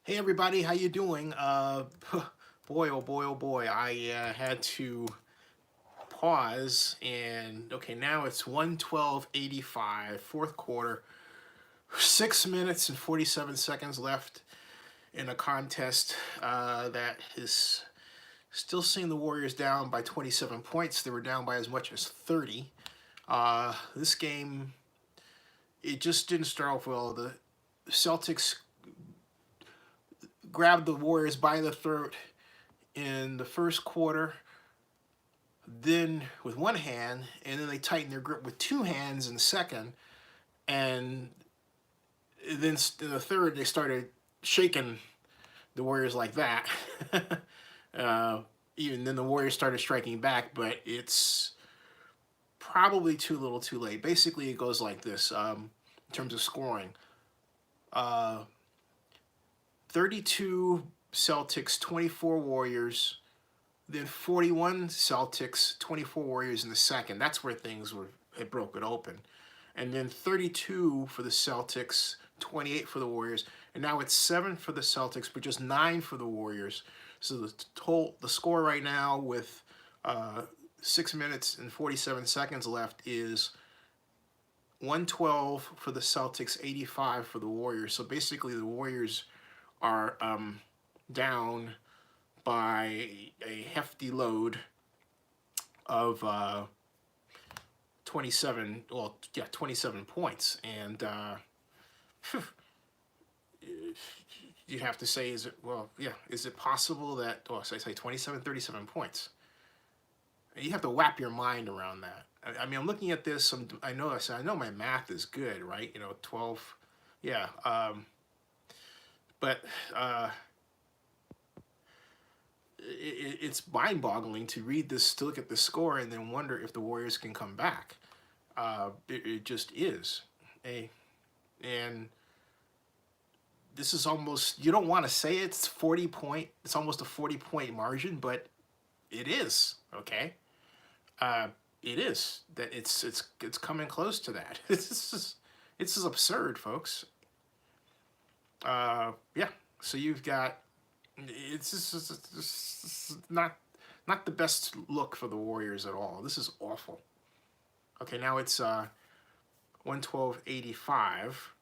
Hey everybody, how you doing? Boy, oh boy, oh boy, I had to pause and okay, now it's 1:12:85, fourth quarter, 6 minutes and 47 seconds left in a contest that is still seeing the Warriors down by 27 points. They were down by as much as 30. This game, it just didn't start off well. The Celtics grabbed the Warriors by the throat in the first quarter, then with one hand, and then they tightened their grip with two hands in the second, and then in the third they started shaking the Warriors like that. uh, Even then, the Warriors started striking back, but it's probably too little, too late. Basically, it goes like this in terms of scoring: uh, 32 Celtics, 24 Warriors. Then 41 Celtics, 24 Warriors in the second. That's where things were, it broke it open. And then 32 for the Celtics, 28 for the Warriors. And now it's 7 for the Celtics, but just 9 for the Warriors. So the score right now with 6 minutes and 47 seconds left is 112 for the Celtics, 85 for the Warriors. So basically the Warriors are down by a hefty load of 27, well, yeah, 27 points. And you have to say, is it, well, yeah, is it possible that, oh, so I say 27, 37 points? You have to wrap your mind around that. I mean, I'm looking at this, I know my math is good, right? 12, yeah. But it's mind-boggling to read this, to look at the score, and then wonder if the Warriors can come back. It just is. And this is almost, you don't want to say it's 40 point, it's almost a 40-point margin, but it is, okay? It is. That it's coming close to that. This is absurd, folks. Yeah. So you've got, it's just it's not the best look for the Warriors at all. This is awful. Okay, now it's 112:85.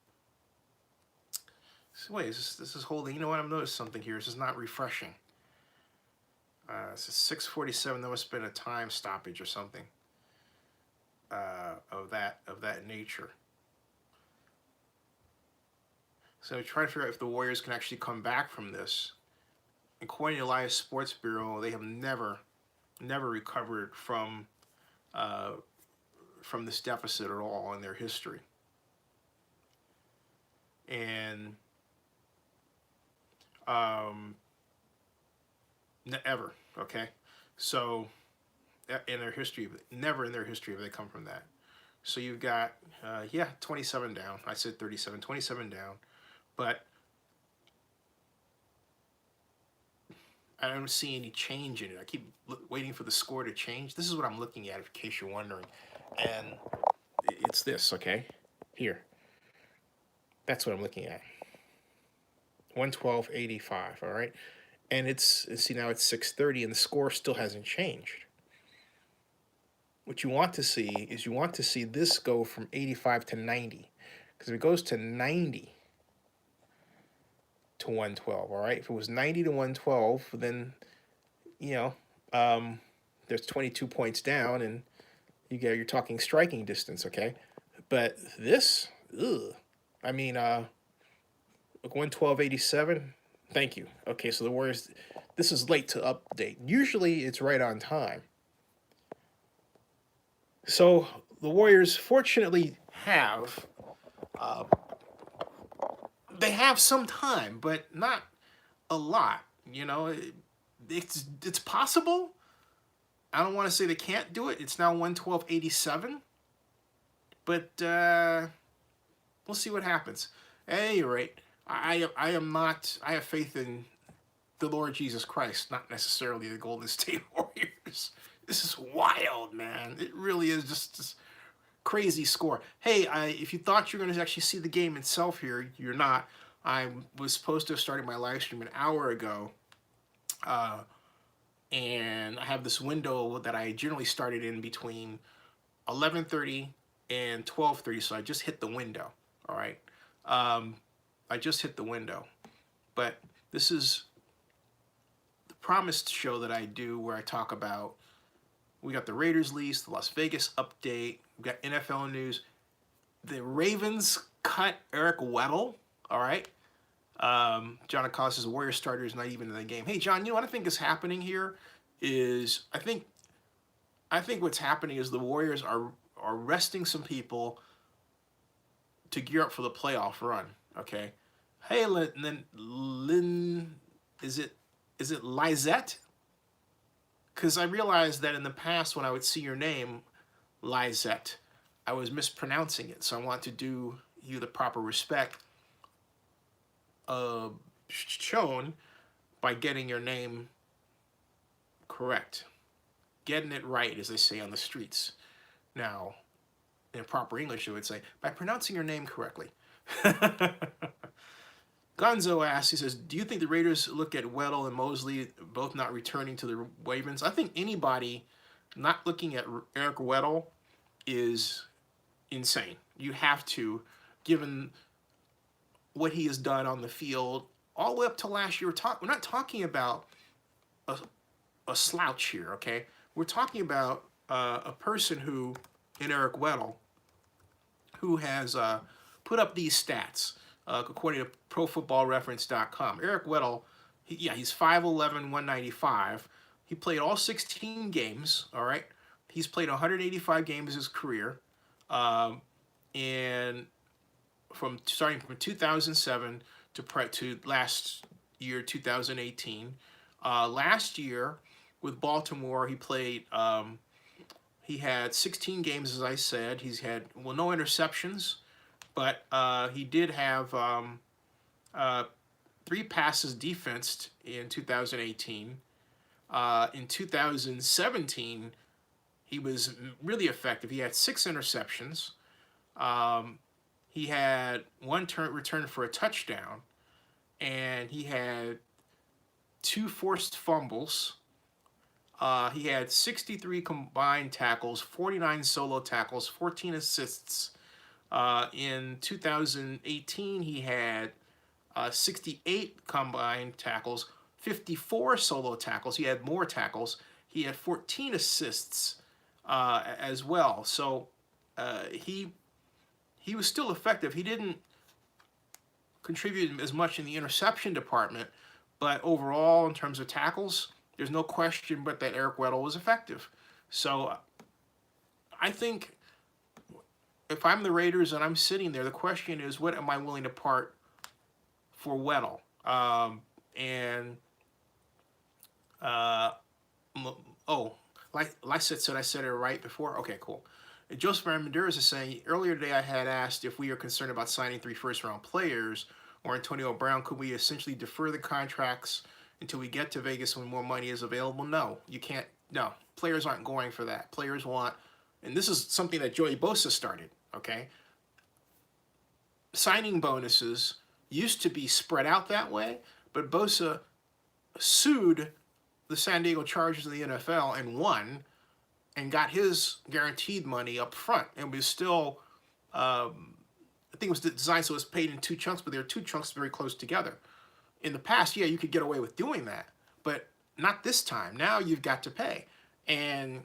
So wait, this is holding. You know what? I've noticed something here. This is not refreshing. This is 6:47. There must have been a time stoppage or something of that nature. So try to figure out if the Warriors can actually come back from this. According to Elias Sports Bureau, they have never recovered from this deficit at all in their history. And ever, okay? So in their history, never in their history have they come from that. So you've got, 27 down. I said 37, 27 down. But I don't see any change in it. I keep waiting for the score to change. This is what I'm looking at, in case you're wondering. And it's this, okay? Here. That's what I'm looking at. 112:85, all right? And see, now it's 6:30 and the score still hasn't changed. What you want to see is this go from 85 to 90. Because if it goes to 90 to 112, all right? If it was 90 to 112, then, there's 22 points down and you're talking striking distance, okay? But this, ugh. I mean, 112:87. Thank you. Okay, so the Warriors, this is late to update. Usually it's right on time. So the Warriors fortunately have, they have some time, but not a lot. It's possible. I don't want to say they can't do it. It's now 112:87. But we'll see what happens. At any rate, I have faith in the Lord Jesus Christ, not necessarily the Golden State Warriors. This is wild, man. It really is just this crazy score. Hey, if you thought you were going to actually see the game itself here, you're not. I was supposed to have started my live stream an hour ago, uh, and I have this window that I generally started in between 11:30 and 12:30, so I just hit the window. All right, I just hit the window, but this is the promised show that I do where I talk about. We got the Raiders lease, the Las Vegas update. We got NFL news. The Ravens cut Eric Weddle. All right. John Acosta says Warrior starter is not even in the game. Hey, John, you know what I think is happening here is I think what's happening is the Warriors are resting some people to gear up for the playoff run. Okay. Hey, Lynn, is it Lizette? Because I realized that in the past when I would see your name, Lizette, I was mispronouncing it. So I want to do you the proper respect shown by getting your name correct. Getting it right, as they say on the streets. Now, in proper English, you would say, by pronouncing your name correctly. Gonzo asks, he says, do you think the Raiders look at Weddle and Mosley both not returning to the Ravens? I think anybody not looking at Eric Weddle is insane. You have to, given what he has done on the field all the way up to last year. We're not talking about a slouch here, okay? We're talking about a person who, in Eric Weddle, who has put up these stats. According to ProFootballReference.com. Eric Weddle, he's 5'11", 195. He played all 16 games, all right? He's played 185 games his career. And starting from 2007 to last year, 2018. Last year, with Baltimore, he played, he had 16 games, as I said. He's had, no interceptions. But he did have 3 passes defensed in 2018. In 2017, he was really effective. He had 6 interceptions. He had 1 return for a touchdown. And he had 2 forced fumbles. He had 63 combined tackles, 49 solo tackles, 14 assists. In 2018, he had 68 combined tackles, 54 solo tackles. He had more tackles. He had 14 assists as well. So he was still effective. He didn't contribute as much in the interception department, but overall, in terms of tackles, there's no question but that Eric Weddle was effective. So I think if I'm the Raiders and I'm sitting there, the question is, what am I willing to part for Weddle? Like I said I said it right before? Okay, cool. Joseph Ramirez is saying, earlier today I had asked if we are concerned about signing 3 first-round players or Antonio Brown. Could we essentially defer the contracts until we get to Vegas when more money is available? No, you can't. No, players aren't going for that. Players want, and this is something that Joey Bosa started, okay? Signing bonuses used to be spread out that way, but Bosa sued the San Diego Chargers of the NFL and won and got his guaranteed money up front. And was still, I think it was designed so it was paid in 2 chunks, but there are 2 chunks very close together. In the past, yeah, you could get away with doing that, but not this time. Now you've got to pay. And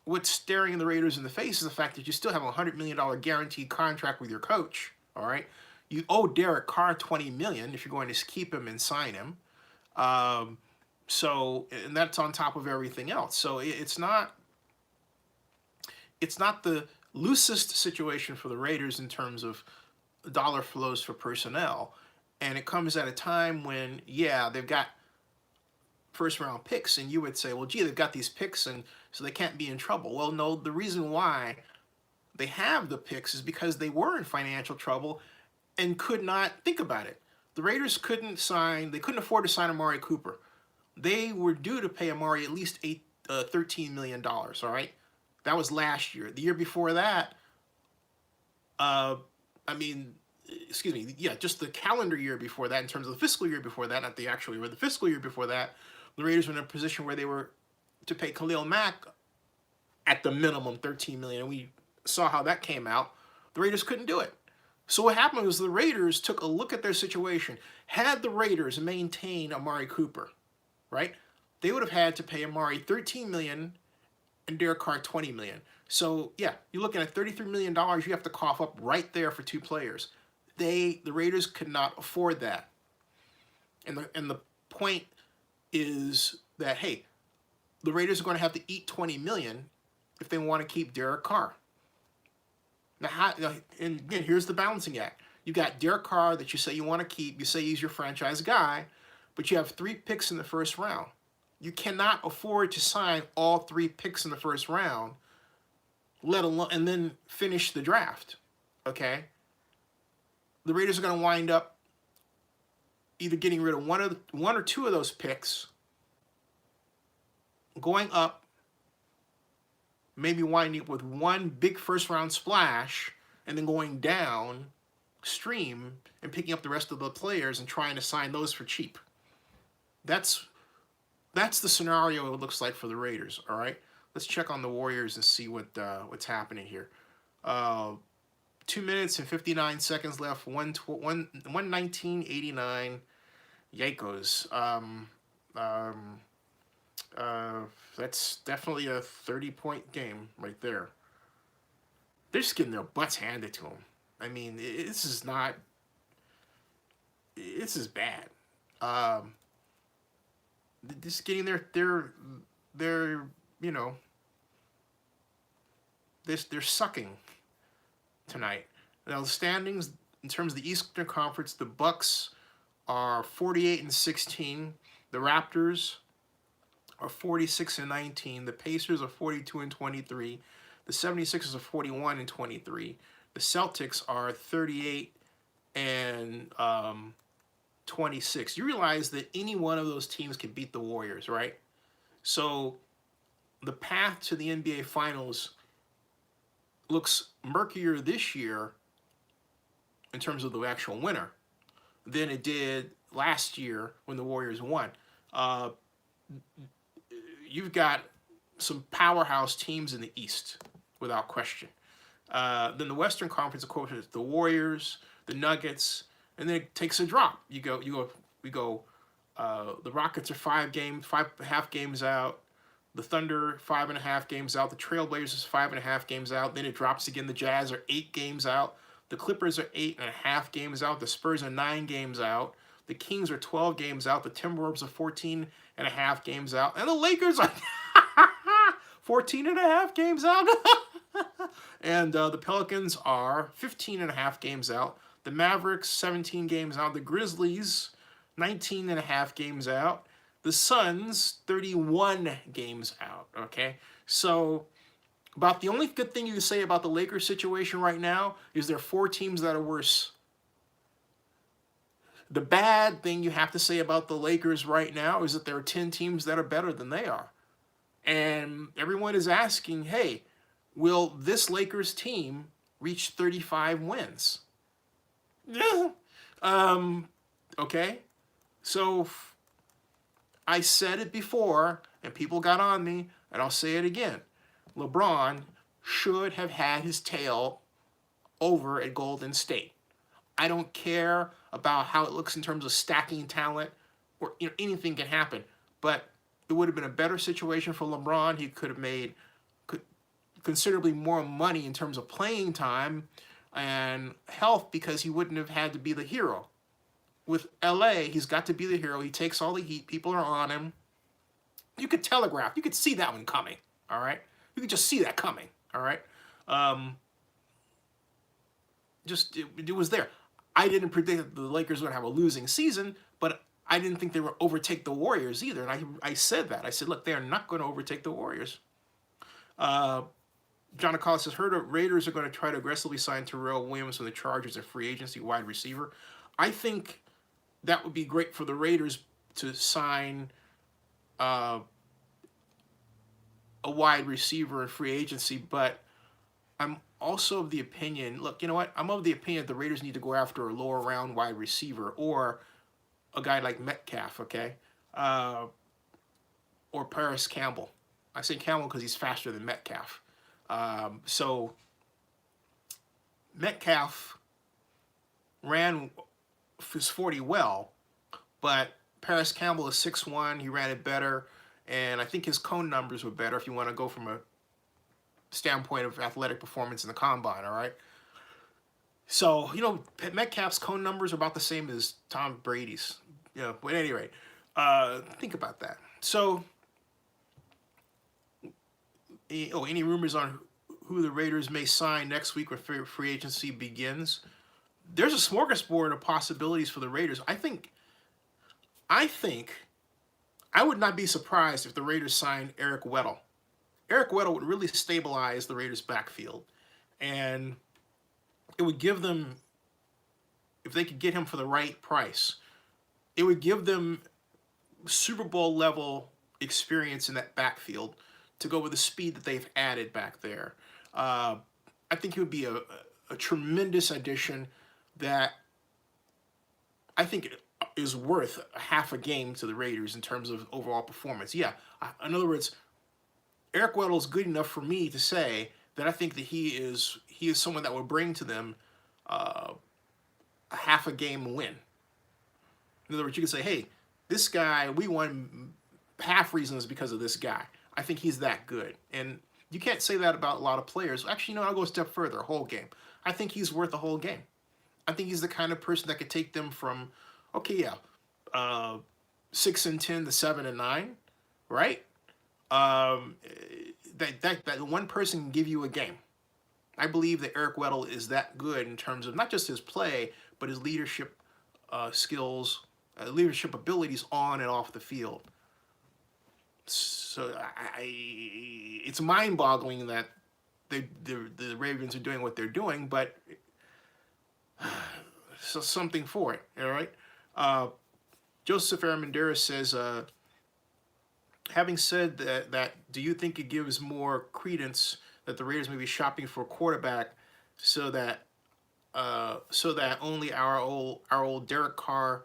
what's staring the Raiders in the face is the fact that you still have a $100 million guaranteed contract with your coach, all right? You owe Derek Carr $20 million if you're going to keep him and sign him. So, and that's on top of everything else. So it's not the loosest situation for the Raiders in terms of dollar flows for personnel. And it comes at a time when, yeah, they've got first-round picks, and you would say, well, gee, they've got these picks, and so they can't be in trouble. Well, no, the reason why they have the picks is because they were in financial trouble and could not think about it. The Raiders they couldn't afford to sign Amari Cooper. They were due to pay Amari at least $13 million, all right? That was last year. The year before that, excuse me, yeah, just the calendar year before that, in terms of the fiscal year before that, not the actual year, the fiscal year before that, the Raiders were in a position where they were to pay Khalil Mack at the minimum $13 million, and we saw how that came out. The Raiders couldn't do it. So what happened was the Raiders took a look at their situation. Had the Raiders maintained Amari Cooper, right, they would have had to pay Amari $13 million and Derek Carr $20 million. So yeah, you're looking at $33 million you have to cough up right there for two players. The Raiders could not afford that. And the point is that, hey, the Raiders are going to have to eat $20 million if they want to keep Derek Carr. Now, and again, here's the balancing act. You got Derek Carr that you say you want to keep. You say he's your franchise guy, but you have 3 picks in the first round. You cannot afford to sign all 3 picks in the first round, let alone, and then finish the draft. Okay? The Raiders are going to wind up either getting rid of one or two of those picks, going up, maybe winding up with one big first round splash, and then going down stream and picking up the rest of the players and trying to sign those for cheap. That's the scenario it looks like for the Raiders. All right, let's check on the Warriors and see what's happening here. 2 minutes and 59 seconds left. 119.89. Yikos. That's definitely a 30-point game right there. They're just getting their butts handed to them. I mean, this is bad. Just getting their you know, they're sucking tonight. Now the standings in terms of the Eastern Conference, the Bucks are 48-16. The Raptors are 46-19. The Pacers are 42-23. The 76ers are 41-23. The Celtics are 38-26. You realize that any one of those teams can beat the Warriors, right? So the path to the NBA Finals looks murkier this year in terms of the actual winner than it did last year when the Warriors won. You've got some powerhouse teams in the East, without question. Then the Western Conference, of course, is the Warriors, the Nuggets, and then it takes a drop. We go. The Rockets are 5.5 games out. The Thunder 5.5 games out. The Trailblazers 5.5 games out. Then it drops again. The Jazz are 8 games out. The Clippers are 8.5 games out. The Spurs are 9 games out. The Kings are 12 games out. The Timberwolves are 14.5 games out. And the Lakers are 14.5 games out. And the Pelicans are 15.5 games out. The Mavericks, 17 games out. The Grizzlies, 19.5 games out. The Suns, 31 games out. Okay? So about the only good thing you can say about the Lakers situation right now is there are 4 teams that are worse. The bad thing you have to say about the Lakers right now is that there are 10 teams that are better than they are. And everyone is asking, hey, will this Lakers team reach 35 wins? Okay. So I said it before, and people got on me, and I'll say it again. LeBron should have had his tail over at Golden State. I don't care about how it looks in terms of stacking talent, or anything can happen. But it would have been a better situation for LeBron. He could have made considerably more money in terms of playing time and health because he wouldn't have had to be the hero. With LA, he's got to be the hero. He takes all the heat. People are on him. You could telegraph. You could see that one coming. All right? You could just see that coming. All right? It was there. I didn't predict that the Lakers were going to have a losing season, but I didn't think they would overtake the Warriors either. And I said that. I said, look, they are not going to overtake the Warriors. John Acosta says, heard Raiders are going to try to aggressively sign Terrell Williams from the Chargers, a free agency wide receiver. I think that would be great for the Raiders to sign a wide receiver in free agency, but I'm also of the opinion, look, you know what? I'm of the opinion that the Raiders need to go after a lower round wide receiver or a guy like Metcalf, okay? Or Paris Campbell. I say Campbell because he's faster than Metcalf. So Metcalf ran his 40 well, but Paris Campbell is 6'1". He ran it better, and I think his cone numbers were better if you want to go from a standpoint of athletic performance in the combine, all right? So, you know, Metcalf's cone numbers are about the same as Tom Brady's. You know, but at any rate, think about that. So, any rumors on who the Raiders may sign next week when free agency begins? There's a smorgasbord of possibilities for the Raiders. I think I would not be surprised if the Raiders signed Eric Weddle. Eric Weddle would really stabilize the Raiders' backfield, and it would give them, if they could get him for the right price, it would give them Super Bowl level experience in that backfield to go with the speed that they've added back there. I think it would be a tremendous addition that I think is worth half a game to the Raiders in terms of overall performance. Yeah, in other words, Eric Weddle is good enough for me to say that I think that he is someone that will bring to them a half a game win. In other words, you can say, hey, this guy, we won half reasons because of this guy. I think he's that good. And you can't say that about a lot of players. Actually, no, I'll go a step further, a whole game. I think he's worth a whole game. I think he's the kind of person that could take them from, okay, yeah, 6-10 to 7-9, right? That one person can give you a game. I believe that Eric Weddle is that good in terms of not just his play, but his leadership skills, leadership abilities on and off the field. So it's mind-boggling that the Ravens are doing what they're doing, but so something for it, all right? Joseph Armendariz says, having said that, do you think it gives more credence that the Raiders may be shopping for a quarterback so that only our old Derek Carr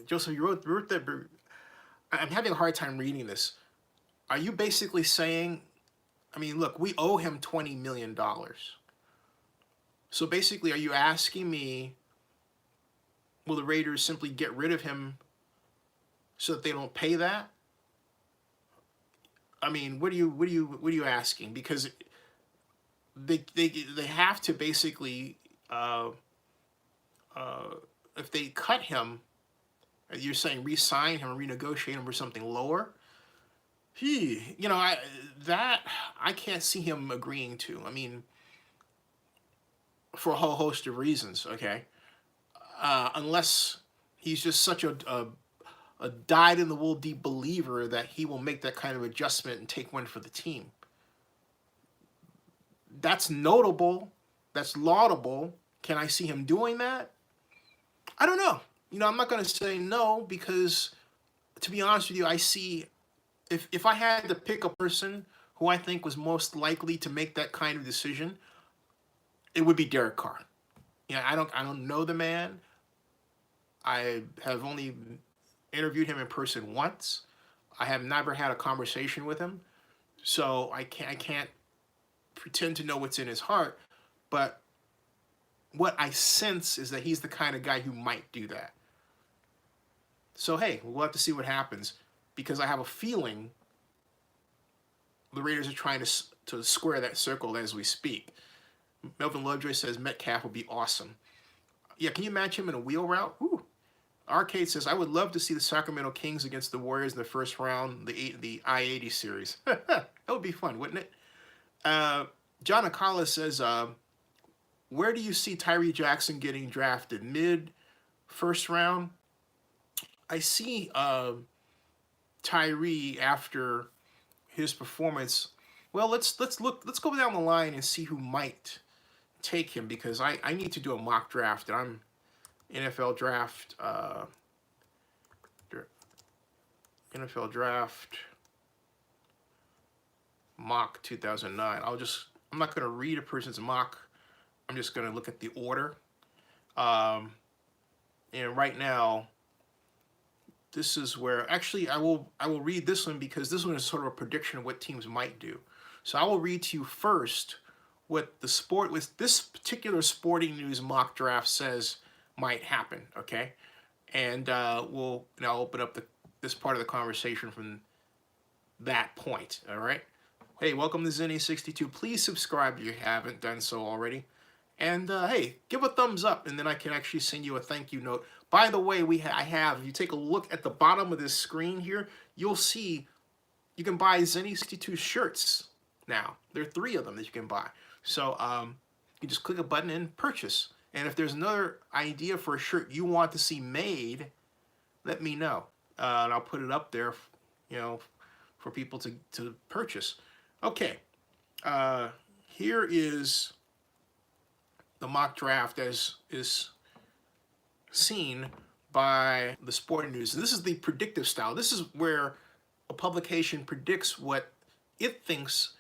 Joseph, you wrote that. I'm having a hard time reading this. Are you basically saying, I mean, look, we owe him $20 million. So basically, are you asking me, will the Raiders simply get rid of him so that they don't pay that? I mean, what are you asking? Because they have to basically, if they cut him, you're saying re-sign him or renegotiate him for something lower. I can't see him agreeing to. I mean, for a whole host of reasons. Okay, unless he's just such a dyed-in-the-wool deep believer that he will make that kind of adjustment and take one for the team. That's notable. That's laudable. Can I see him doing that? I don't know. I'm not going to say no because, to be honest with you, I see, if I had to pick a person who I think was most likely to make that kind of decision, it would be Derek Carr. I don't know the man. I have only interviewed him in person once. I have never had a conversation with him, so I can't pretend to know what's in his heart. But what I sense is that he's the kind of guy who might do that. So, hey, we'll have to see what happens, because I have a feeling the Raiders are trying to square that circle as we speak. Melvin Lovejoy says Metcalf would be awesome. Yeah, can you match him in a wheel route? Ooh. Arcade says, I would love to see the Sacramento Kings against the Warriors in the first round, the I-80 series. That would be fun, wouldn't it? John Akala says, where do you see Tyree Jackson getting drafted? Mid-first round? I see Tyree after his performance. Well, let's go down the line and see who might take him, because I need to do a mock draft, and I'm NFL draft mock 2009. I'm not going to read a person's mock. I'm just going to look at the order. And right now, this is where, actually, I will read this one because this one is sort of a prediction of what teams might do. So I will read to you first what this particular Sporting News mock draft says might happen, okay? And we'll now open up this part of the conversation from that point, all right? Hey, welcome to Zenny62. Please subscribe if you haven't done so already. And hey, give a thumbs up, and then I can actually send you a thank you note. By the way, if you take a look at the bottom of this screen here, you'll see you can buy Zenny62 shirts now. There are 3 of them that you can buy. So you just click a button and purchase. And if there's another idea for a shirt you want to see made, let me know. And I'll put it up there, for people to purchase. Okay, here is the mock draft as is seen by the Sporting News. This is the predictive style. This is where a publication predicts what it thinks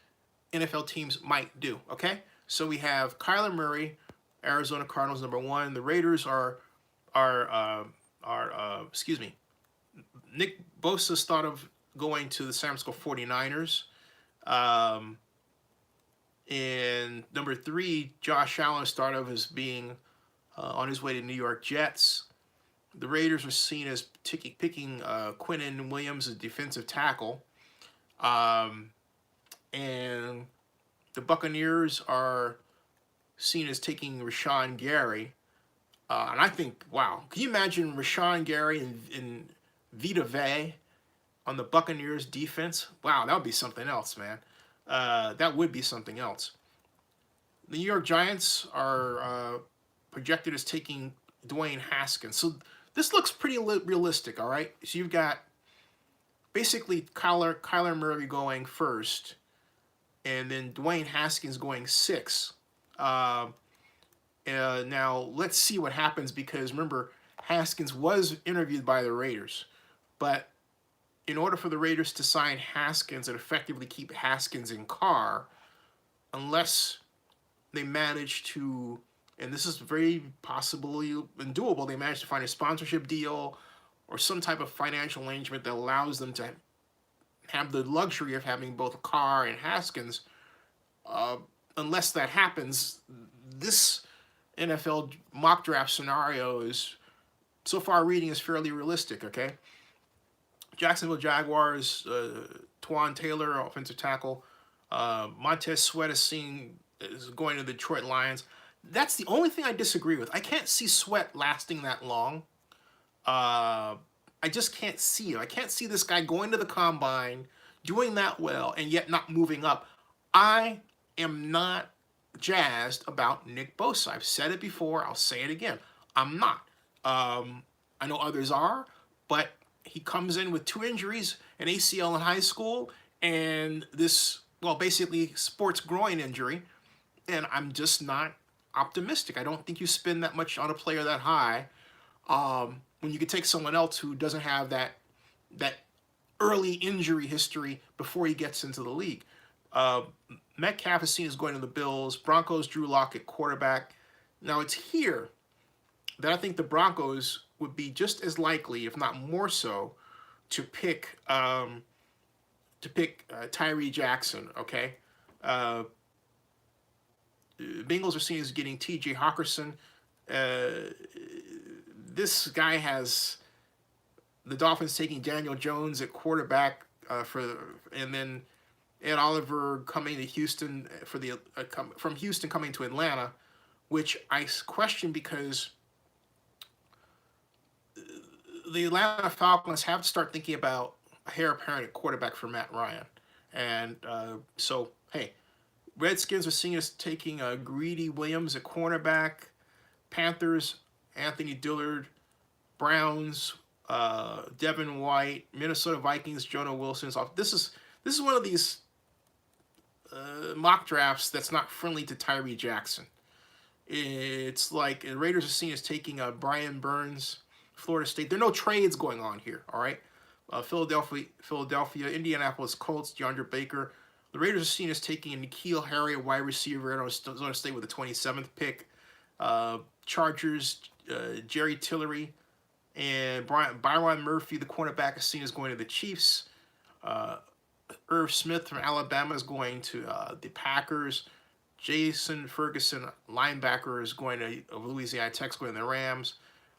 NFL teams might do, okay? So we have Kyler Murray, Arizona Cardinals, #1. The Raiders are Nick Bosa's thought of going to the San Francisco 49ers. And #3, Josh Allen thought of as being on his way to New York Jets. The Raiders are seen as picking Quinnen Williams as defensive tackle. And the Buccaneers are seen as taking Rashawn Gary. And I think, wow, can you imagine Rashawn Gary and Vita Vea on the Buccaneers defense? Wow, that would be something else, man. That would be something else. The New York Giants are projected as taking Dwayne Haskins. So this looks pretty realistic, all right? So you've got basically Kyler Murray going first, and then Dwayne Haskins going 6. Now, let's see what happens, because remember, Haskins was interviewed by the Raiders. But in order for the Raiders to sign Haskins and effectively keep Haskins in Carr, unless they manage to, and this is very possibly and doable, they manage to find a sponsorship deal or some type of financial arrangement that allows them to have the luxury of having both Carr and Haskins. Unless that happens, this NFL mock draft scenario is, so far reading, is fairly realistic, okay? Jacksonville Jaguars, Twan Taylor, offensive tackle. Montez Sweat is going to the Detroit Lions. That's the only thing I disagree with. I can't see Sweat lasting that long. I just can't see it. I can't see this guy going to the combine, doing that well, and yet not moving up. I am not jazzed about Nick Bosa. I've said it before. I'll say it again. I'm not. I know others are, but he comes in with 2 injuries, an ACL in high school, and this, well, basically sports groin injury, and I'm just not optimistic. I don't think you spend that much on a player that high when you could take someone else who doesn't have that early injury history before he gets into the league. Metcalf is seen as going to the Bills. Broncos, Drew Lock at quarterback. Now, it's here that I think the Broncos would be just as likely, if not more so, to pick Tyree Jackson, okay? Bengals are seen as getting T.J. Hawkinson. This guy has the Dolphins taking Daniel Jones at quarterback and then Ed Oliver coming to Houston from Houston coming to Atlanta, which I question because the Atlanta Falcons have to start thinking about a heir apparent at quarterback for Matt Ryan. And so, hey, Redskins are seen as taking Greedy Williams at cornerback. Panthers, Anthony Dillard. Browns, Devin White. Minnesota Vikings, Jonah Wilson's off. This is one of these mock drafts that's not friendly to Tyree Jackson. It's like the Raiders are seen as taking Brian Burns, Florida State. There are no trades going on here, all right? Philadelphia, Indianapolis Colts, DeAndre Baker. The Raiders are seen as taking a N'Keal Harry, a wide receiver. I don't want to stay with the 27th pick. Chargers, Jerry Tillery, and Byron Murphy, the cornerback, is seen as going to the Chiefs. Irv Smith from Alabama is going to the Packers. Jason Ferguson, linebacker, is going to Louisiana Tech, going to the Rams.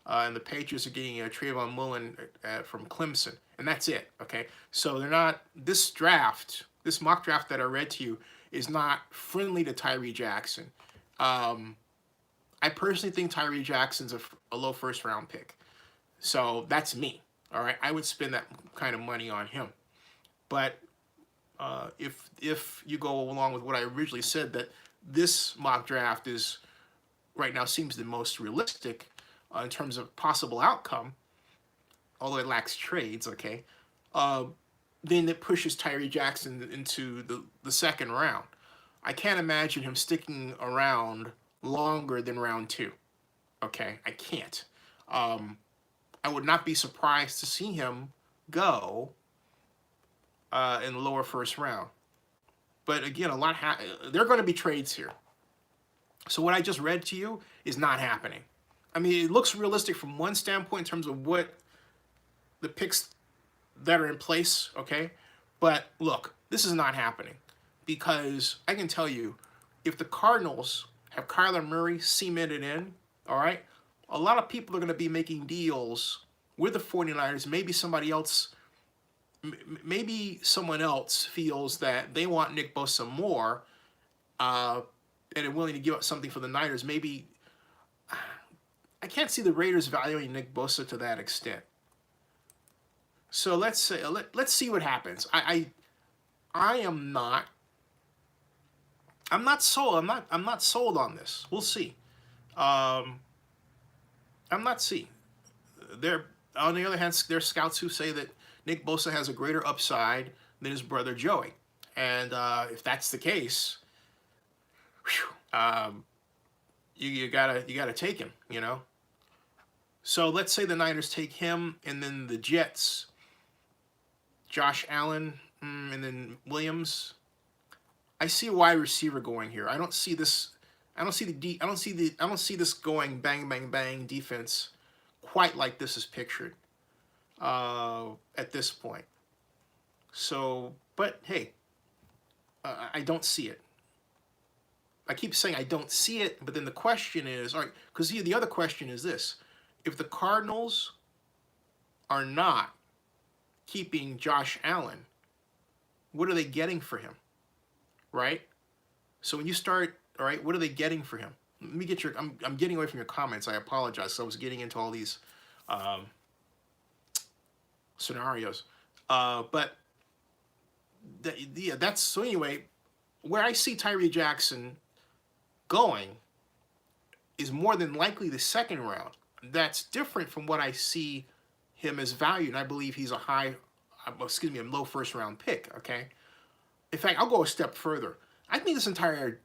And the Patriots are getting Trayvon Mullen from Clemson. And that's it, okay? So they're not, this draft, this mock draft that I read to you is not friendly to Tyree Jackson. I personally think Tyree Jackson's a low first-round pick. So that's me, all right? I would spend that kind of money on him. But if you go along with what I originally said, that this mock draft is right now seems the most realistic in terms of possible outcome, although it lacks trades, okay, then it pushes Tyree Jackson into the second round. I can't imagine him sticking around longer than round 2, okay? I can't. I would not be surprised to see him go in the lower first round. But again, there are going to be trades here. So what I just read to you is not happening. I mean, it looks realistic from one standpoint in terms of what the picks that are in place, okay? But look, this is not happening because I can tell you, if the Cardinals have Kyler Murray cemented in, all right, a lot of people are going to be making deals with the 49ers. Maybe somebody else, maybe someone else feels that they want Nick Bosa more and are willing to give up something for the Niners. Maybe, I can't see the Raiders valuing Nick Bosa to that extent. So let's see what happens. I'm not sold. I'm not sold on this. We'll see. I'm not seeing. On the other hand, there's scouts who say that Nick Bosa has a greater upside than his brother Joey, and if that's the case, you gotta take him, you know. So let's say the Niners take him, and then the Jets, Josh Allen, and then Williams. I see a wide receiver going here. I don't see this. I don't see this going bang bang bang defense quite like this is pictured at this point. So, but hey, I don't see it. I keep saying I don't see it, but then the question is, all right, because the other question is this: if the Cardinals are not keeping Josh Allen, what are they getting for him? Right? So when you start, all right, what are they getting for him? Let me get your, I'm getting away from your comments. I apologize. So I was getting into all these scenarios. But that's, so anyway, where I see Tyree Jackson going is more than likely the second round. That's different from what I see him as valued. And I believe he's a low first round pick, okay? In fact, I'll go a step further. I think this entire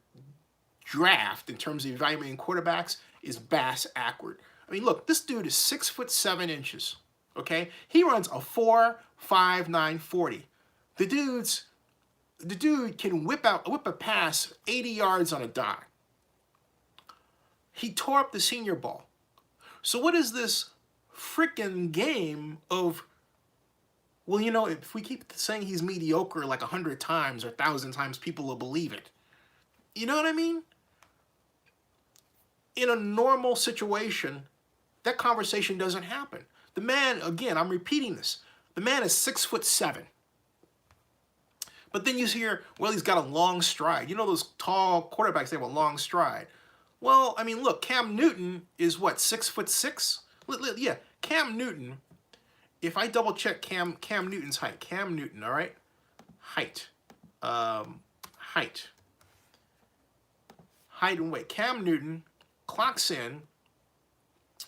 draft, in terms of evaluating quarterbacks, is bass awkward. I mean, look, this dude is 6'7", okay? He runs a 4.59 40. The dude can whip a pass 80 yards on a dime. He tore up the Senior Bowl. So what is this frickin' game of, well, you know, if we keep saying he's mediocre like 100 times or 1,000 times, people will believe it. You know what I mean? In a normal situation, that conversation doesn't happen. The man, again, I'm repeating this, the man is 6'7". But then you hear, well, he's got a long stride. You know those tall quarterbacks, they have a long stride. Well, I mean, look, Cam Newton is what, 6'6"? Yeah, Cam Newton, if I double check Cam Newton's height, Cam Newton, all right? Height and weight. Cam Newton clocks in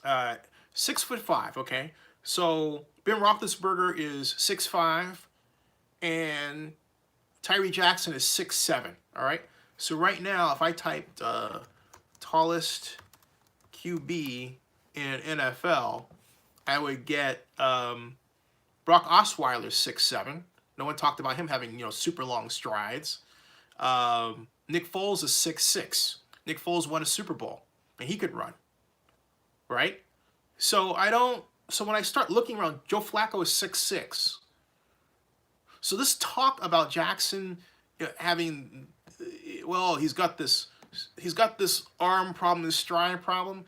6'5", okay? So Ben Roethlisberger is 6'5", and Tyree Jackson is 6'7", all right? So right now, if I typed tallest QB in NFL, I would get Brock Osweiler's 6'7". No one talked about him having, you know, super long strides. Nick Foles is 6'6". Nick Foles won a Super Bowl, and he could run, right? So I don't. So when I start looking around, Joe Flacco is 6'6". So this talk about Jackson having, well, he's got this arm problem, this stride problem.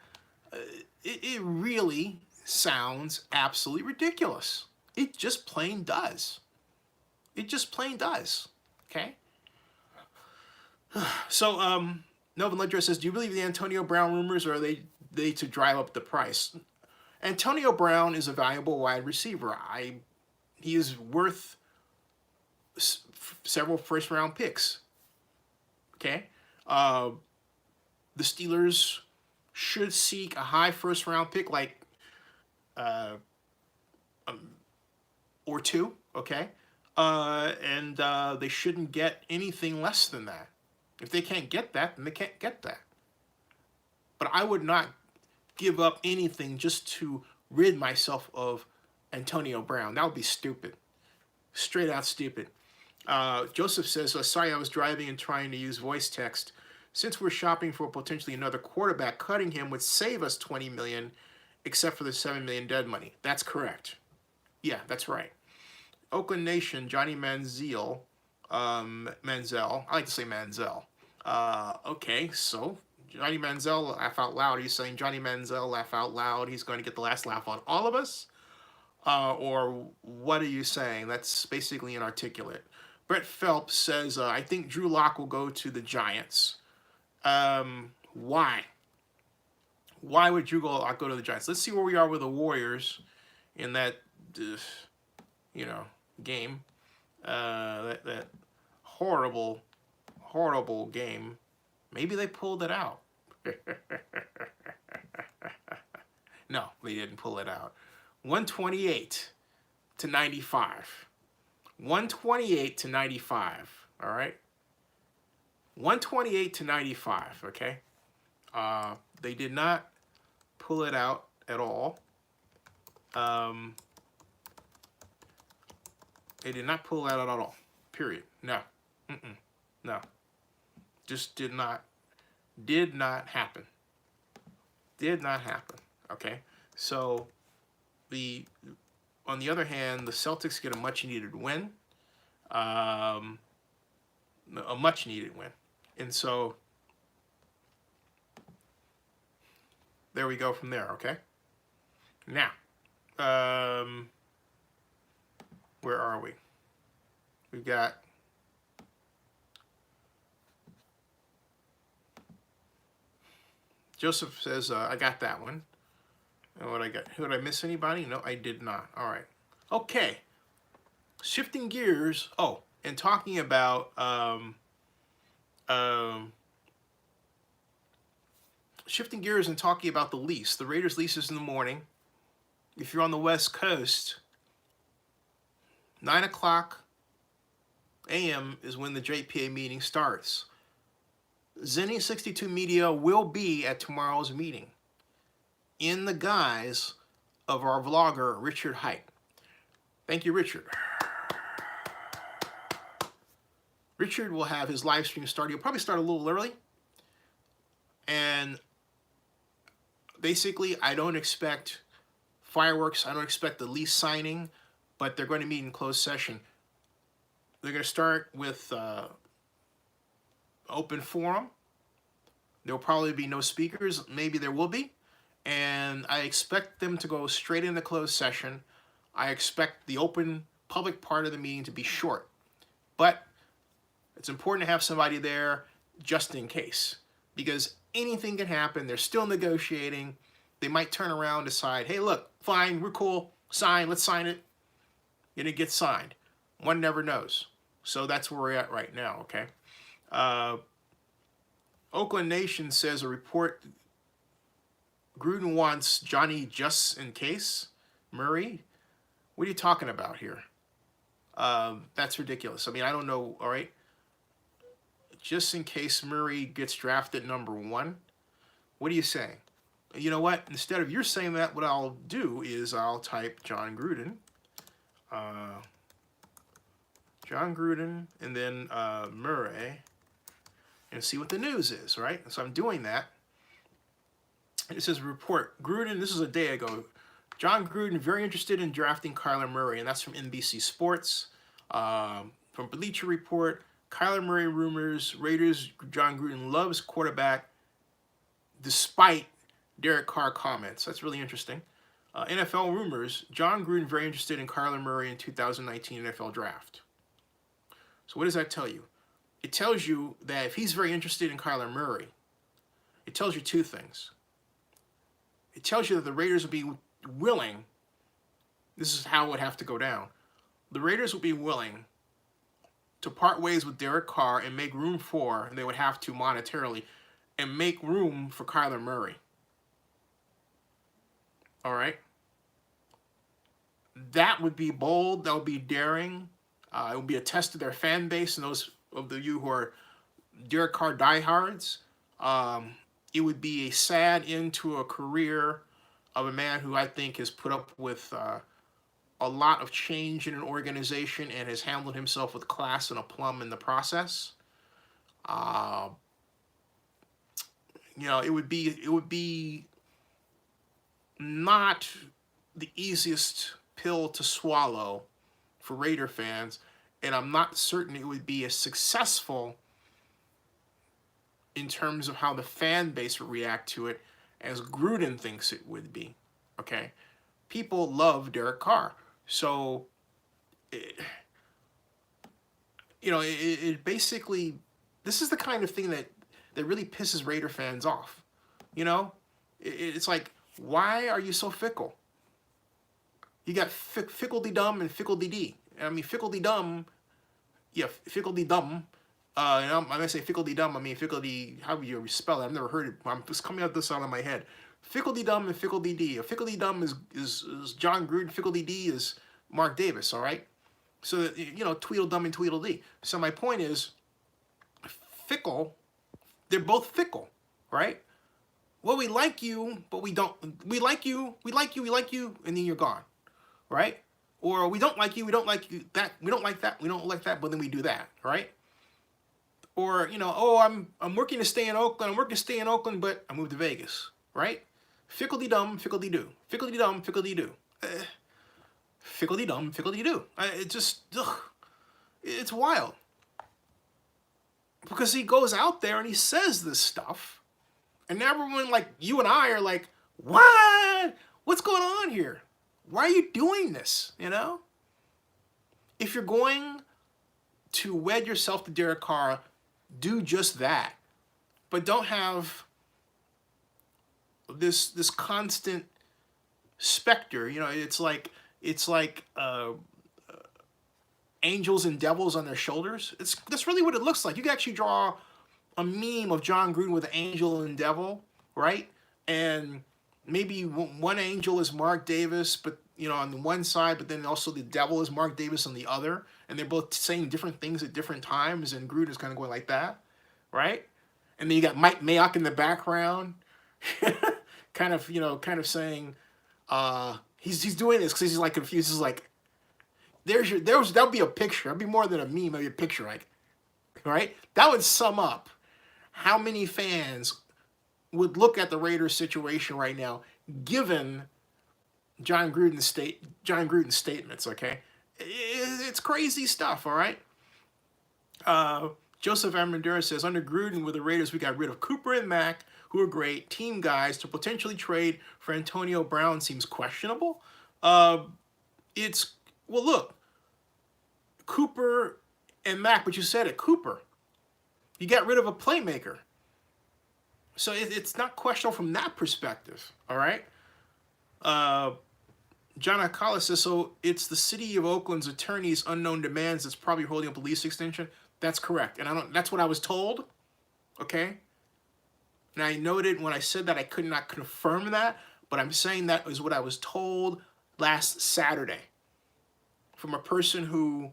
It really sounds absolutely ridiculous. It just plain does. It just plain does. Okay. So Novin Ledger says, do you believe the Antonio Brown rumors, or are they to drive up the price? Antonio Brown is a valuable wide receiver. He is worth several first-round picks. Okay, the Steelers should seek a high first-round pick, like or two. Okay, and they shouldn't get anything less than that. If they can't get that, then they can't get that. But I would not give up anything just to rid myself of Antonio Brown. That would be stupid. Straight out stupid. Joseph says, sorry, I was driving and trying to use voice text. Since we're shopping for potentially another quarterback, cutting him would save us $20 million, except for the $7 million dead money. That's correct. Yeah, that's right. Oakland Nation, Johnny Manziel. Manziel. I like to say Manziel. Okay, so Johnny Manziel, laugh out loud. Are you saying Johnny Manziel, laugh out loud? He's going to get the last laugh on all of us? Or what are you saying? That's basically inarticulate. Brett Phelps says, I think Drew Lock will go to the Giants. Why? Why would Drew Lock go to the Giants? Let's see where we are with the Warriors in that, game. That horrible, horrible game. Maybe they pulled it out. No, they didn't pull it out. 128 to 95. 128 to 95. All right. 128 to 95. Okay. They did not pull it out at all. They did not pull it out at all. Period. No. No. Just did not happen. Did not happen. Okay. So on the other hand, the Celtics get a much needed win. A much needed win. And so there we go from there, okay? Now, where are we? We've got Joseph says, I got that one. And what I got? Did I miss anybody? No, I did not. All right. Okay. Shifting gears. Oh, and talking about shifting gears and talking about the lease. The Raiders lease is in the morning. If you're on the West Coast, 9 o'clock a.m. is when the JPA meeting starts. Zenny 62 Media will be at tomorrow's meeting in the guise of our vlogger, Richard Height. Thank you, Richard. Richard will have his live stream start. He'll probably start a little early. And basically, I don't expect fireworks. I don't expect the lease signing, but they're going to meet in closed session. They're going to start with open forum. There will probably be no speakers. Maybe there will be. And I expect them to go straight into closed session. I expect the open public part of the meeting to be short. But it's important to have somebody there just in case. Because anything can happen. They're still negotiating. They might turn around and decide, hey, look, fine, we're cool. Sign, let's sign it. And it gets signed. One never knows. So that's where we're at right now, okay? Oakland Nation says a report, Gruden wants Johnny just in case. Murray, what are you talking about here? That's ridiculous. I mean, I don't know, all right? Just in case Murray gets drafted number 1. What are you saying? You know what? Instead of you're saying that, what I'll do is I'll type John Gruden. John Gruden, and then Murray. and see what the news is, right? So I'm doing that. It says report, Gruden, this is a day ago. John Gruden very interested in drafting Kyler Murray, and that's from NBC Sports. From Bleacher Report, Kyler Murray rumors, Raiders, John Gruden loves quarterback despite Derek Carr comments. That's really interesting. NFL rumors, John Gruden very interested in Kyler Murray in 2019 NFL draft. So what does that tell you? It tells you that if he's very interested in Kyler Murray, it tells you two things. It tells you that the Raiders will be willing, this is how it would have to go down. The Raiders will be willing to part ways with Derek Carr and make room for, and they would have to monetarily, and make room for Kyler Murray. All right? That would be bold. That would be daring. It would be a test to their fan base and those of you who are Derek Carr diehards. It would be a sad end to a career of a man who I think has put up with a lot of change in an organization and has handled himself with class and aplomb in the process. It would be not the easiest pill to swallow for Raider fans, and I'm not certain it would be as successful in terms of how the fan base would react to it as Gruden thinks it would be. Okay? People love Derek Carr. So, it basically, this is the kind of thing that really pisses Raider fans off. It's like, why are you so fickle? You got fickle-de-dumb and fickle-de-dee. I mean, fickle-de-dumb, fickle-de-dumb. And I'm going to say fickle-de-dumb, I mean fickle-de, how would you spell it? I've never heard it. I'm just coming out this out of my head. Fickle-de-dumb and fickle-de-dee. Fickle-de-dumb is John Gruden. Fickle-de-dee is Mark Davis, all right? So, Tweedledum and Tweedledee. So my point is, fickle, they're both fickle, right? Well, we like you, but we don't. We like you, and then you're gone, right? Or we don't like you, we don't like you, that, we don't like that, but then we do that, right? Or, I'm working to stay in Oakland, but I moved to Vegas, right? Fickle-de-dum, fickle-de-doo. Fickle-de-dum, fickle-de-doo. Fickle-de-dum, fickle-de-doo. It's wild. Because he goes out there and he says this stuff, and everyone like you and I are like, what? What's going on here? Why are you doing this, If you're going to wed yourself to Derek Carr, do just that. But don't have this constant specter. It's like angels and devils on their shoulders. That's really what it looks like. You can actually draw a meme of John Gruden with an angel and devil, right? And maybe one angel is Mark Davis, but on the one side, but then also the devil is Mark Davis on the other, and they're both saying different things at different times, and Gruden is kind of going like that, right? And then you got Mike Mayock in the background, kind of saying, he's doing this because he's like confused. He's like, that'll be a picture. That'll be more than a meme. That'll be a picture, like, right? That would sum up how many fans would look at the Raiders situation right now, given John Gruden's statements. Okay, it's crazy stuff. All right. Joseph Armendura says, under Gruden with the Raiders, we got rid of Cooper and Mack, who are great team guys. To potentially trade for Antonio Brown seems questionable. Look, Cooper and Mack, but you said it, Cooper. You got rid of a playmaker. So it's not questionable from that perspective, all right? John Akala says, so it's the city of Oakland's attorney's unknown demands that's probably holding up a lease extension. That's correct. And that's what I was told, okay? And I noted when I said that I could not confirm that, but I'm saying that is what I was told last Saturday from a person who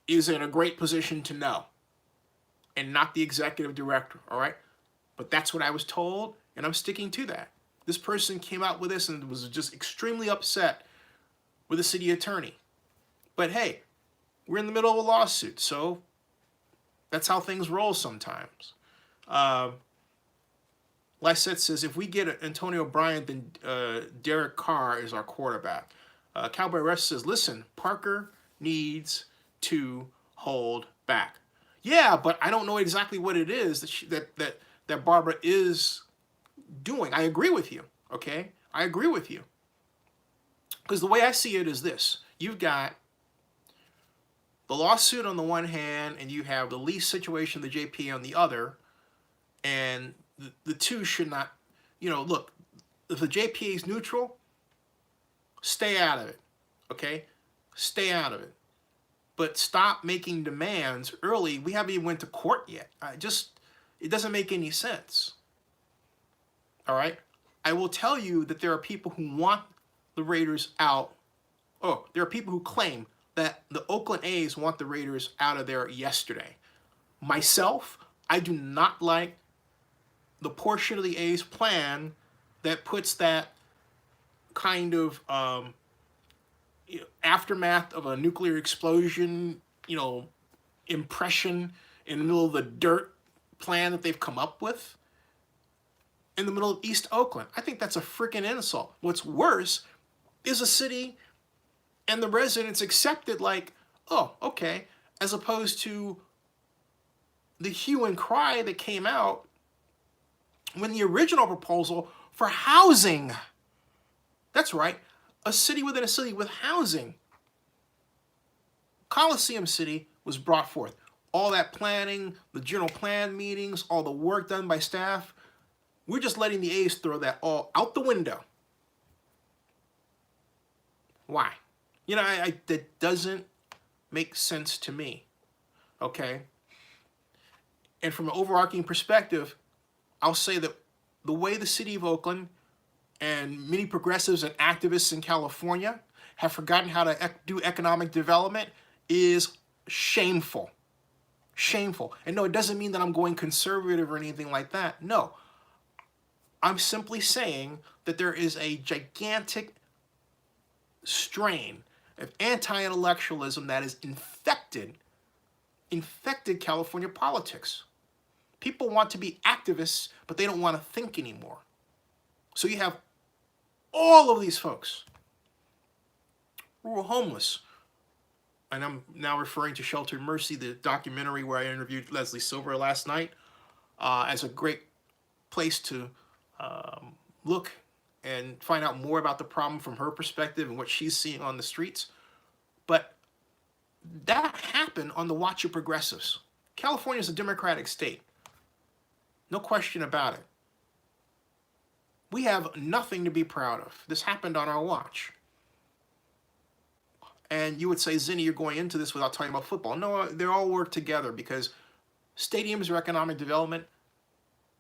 is in a great position to know and not the executive director, all right? But that's what I was told, and I'm sticking to that. This person came out with this and was just extremely upset with the city attorney. But hey, we're in the middle of a lawsuit, so That's how things roll sometimes. Uh, Lysette says, if we get Antonio Bryant, then Derek Carr is our quarterback. Cowboy Rush says, listen, Parker needs to hold back. Yeah, but I don't know exactly what it is that Barbara is doing. I agree with you, okay? I agree with you. Because the way I see it is this. You've got the lawsuit on the one hand, and you have the lease situation, the JP on the other, and the two should not, look, if the JPA is neutral, stay out of it, okay? Stay out of it. But stop making demands early. We haven't even went to court yet. It doesn't make any sense. All right? I will tell you that there are people who want the Raiders out. Oh, there are people who claim that the Oakland A's want the Raiders out of there yesterday. Myself, I do not like the portion of the A's plan that puts that kind of aftermath of a nuclear explosion, impression in the middle of the dirt plan that they've come up with in the middle of East Oakland. I think that's a freaking insult. What's worse is a city and the residents accepted like, oh, okay, as opposed to the hue and cry that came out when the original proposal for housing, that's right, a city within a city with housing, Coliseum City, was brought forth. All that planning, the general plan meetings, all the work done by staff, we're just letting the A's throw that all out the window. Why? That doesn't make sense to me, okay? And from an overarching perspective, I'll say that the way the city of Oakland and many progressives and activists in California have forgotten how to do economic development is shameful. Shameful. And no, it doesn't mean that I'm going conservative or anything like that. No. I'm simply saying that there is a gigantic strain of anti-intellectualism that has infected California politics. People want to be activists, but they don't want to think anymore. So you have all of these folks who are homeless. And I'm now referring to Sheltered Mercy, the documentary where I interviewed Leslie Silver last night, as a great place to look and find out more about the problem from her perspective and what she's seeing on the streets. But that happened on the watch of progressives. California is a democratic state. No question about it. We have nothing to be proud of. This happened on our watch. And you would say, Zinni, you're going into this without talking about football. No, they all work together because stadiums are economic development.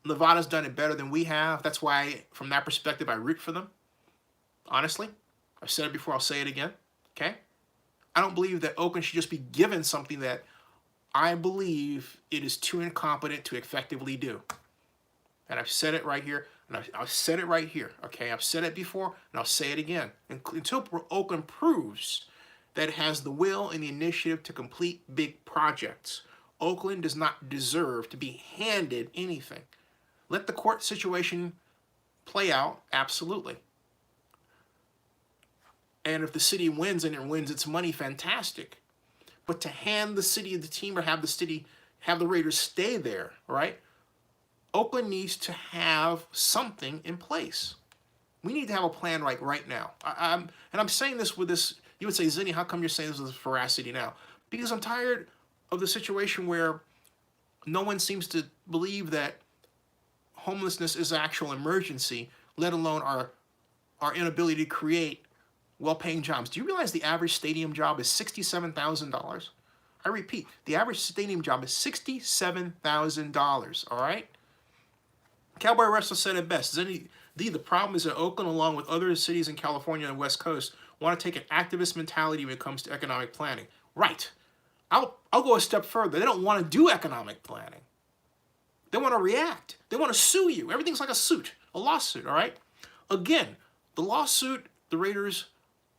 Nevada's done it better than we have. That's why, from that perspective, I root for them. Honestly. I've said it before, I'll say it again. Okay? I don't believe that Oakland should just be given something that I believe it is too incompetent to effectively do. And I've said it right here, and I've said it right here, okay? I've said it before, and I'll say it again. Until Oakland proves that it has the will and the initiative to complete big projects, Oakland does not deserve to be handed anything. Let the court situation play out, absolutely. And if the city wins and it wins its money, fantastic. But to hand the city the team or have the Raiders stay there, right? Oakland needs to have something in place. We need to have a plan right now. And I'm saying this with this, you would say, Zinni, how come you're saying this with veracity now? Because I'm tired of the situation where no one seems to believe that homelessness is an actual emergency, let alone our inability to create well-paying jobs. Do you realize the average stadium job is $67,000? I repeat, the average stadium job is $67,000, all right? Cowboy Wrestler said it best. The problem is that Oakland, along with other cities in California and the West Coast, want to take an activist mentality when it comes to economic planning. Right. I'll go a step further. They don't want to do economic planning. They want to react. They want to sue you. Everything's like a lawsuit, all right? Again, the lawsuit the Raiders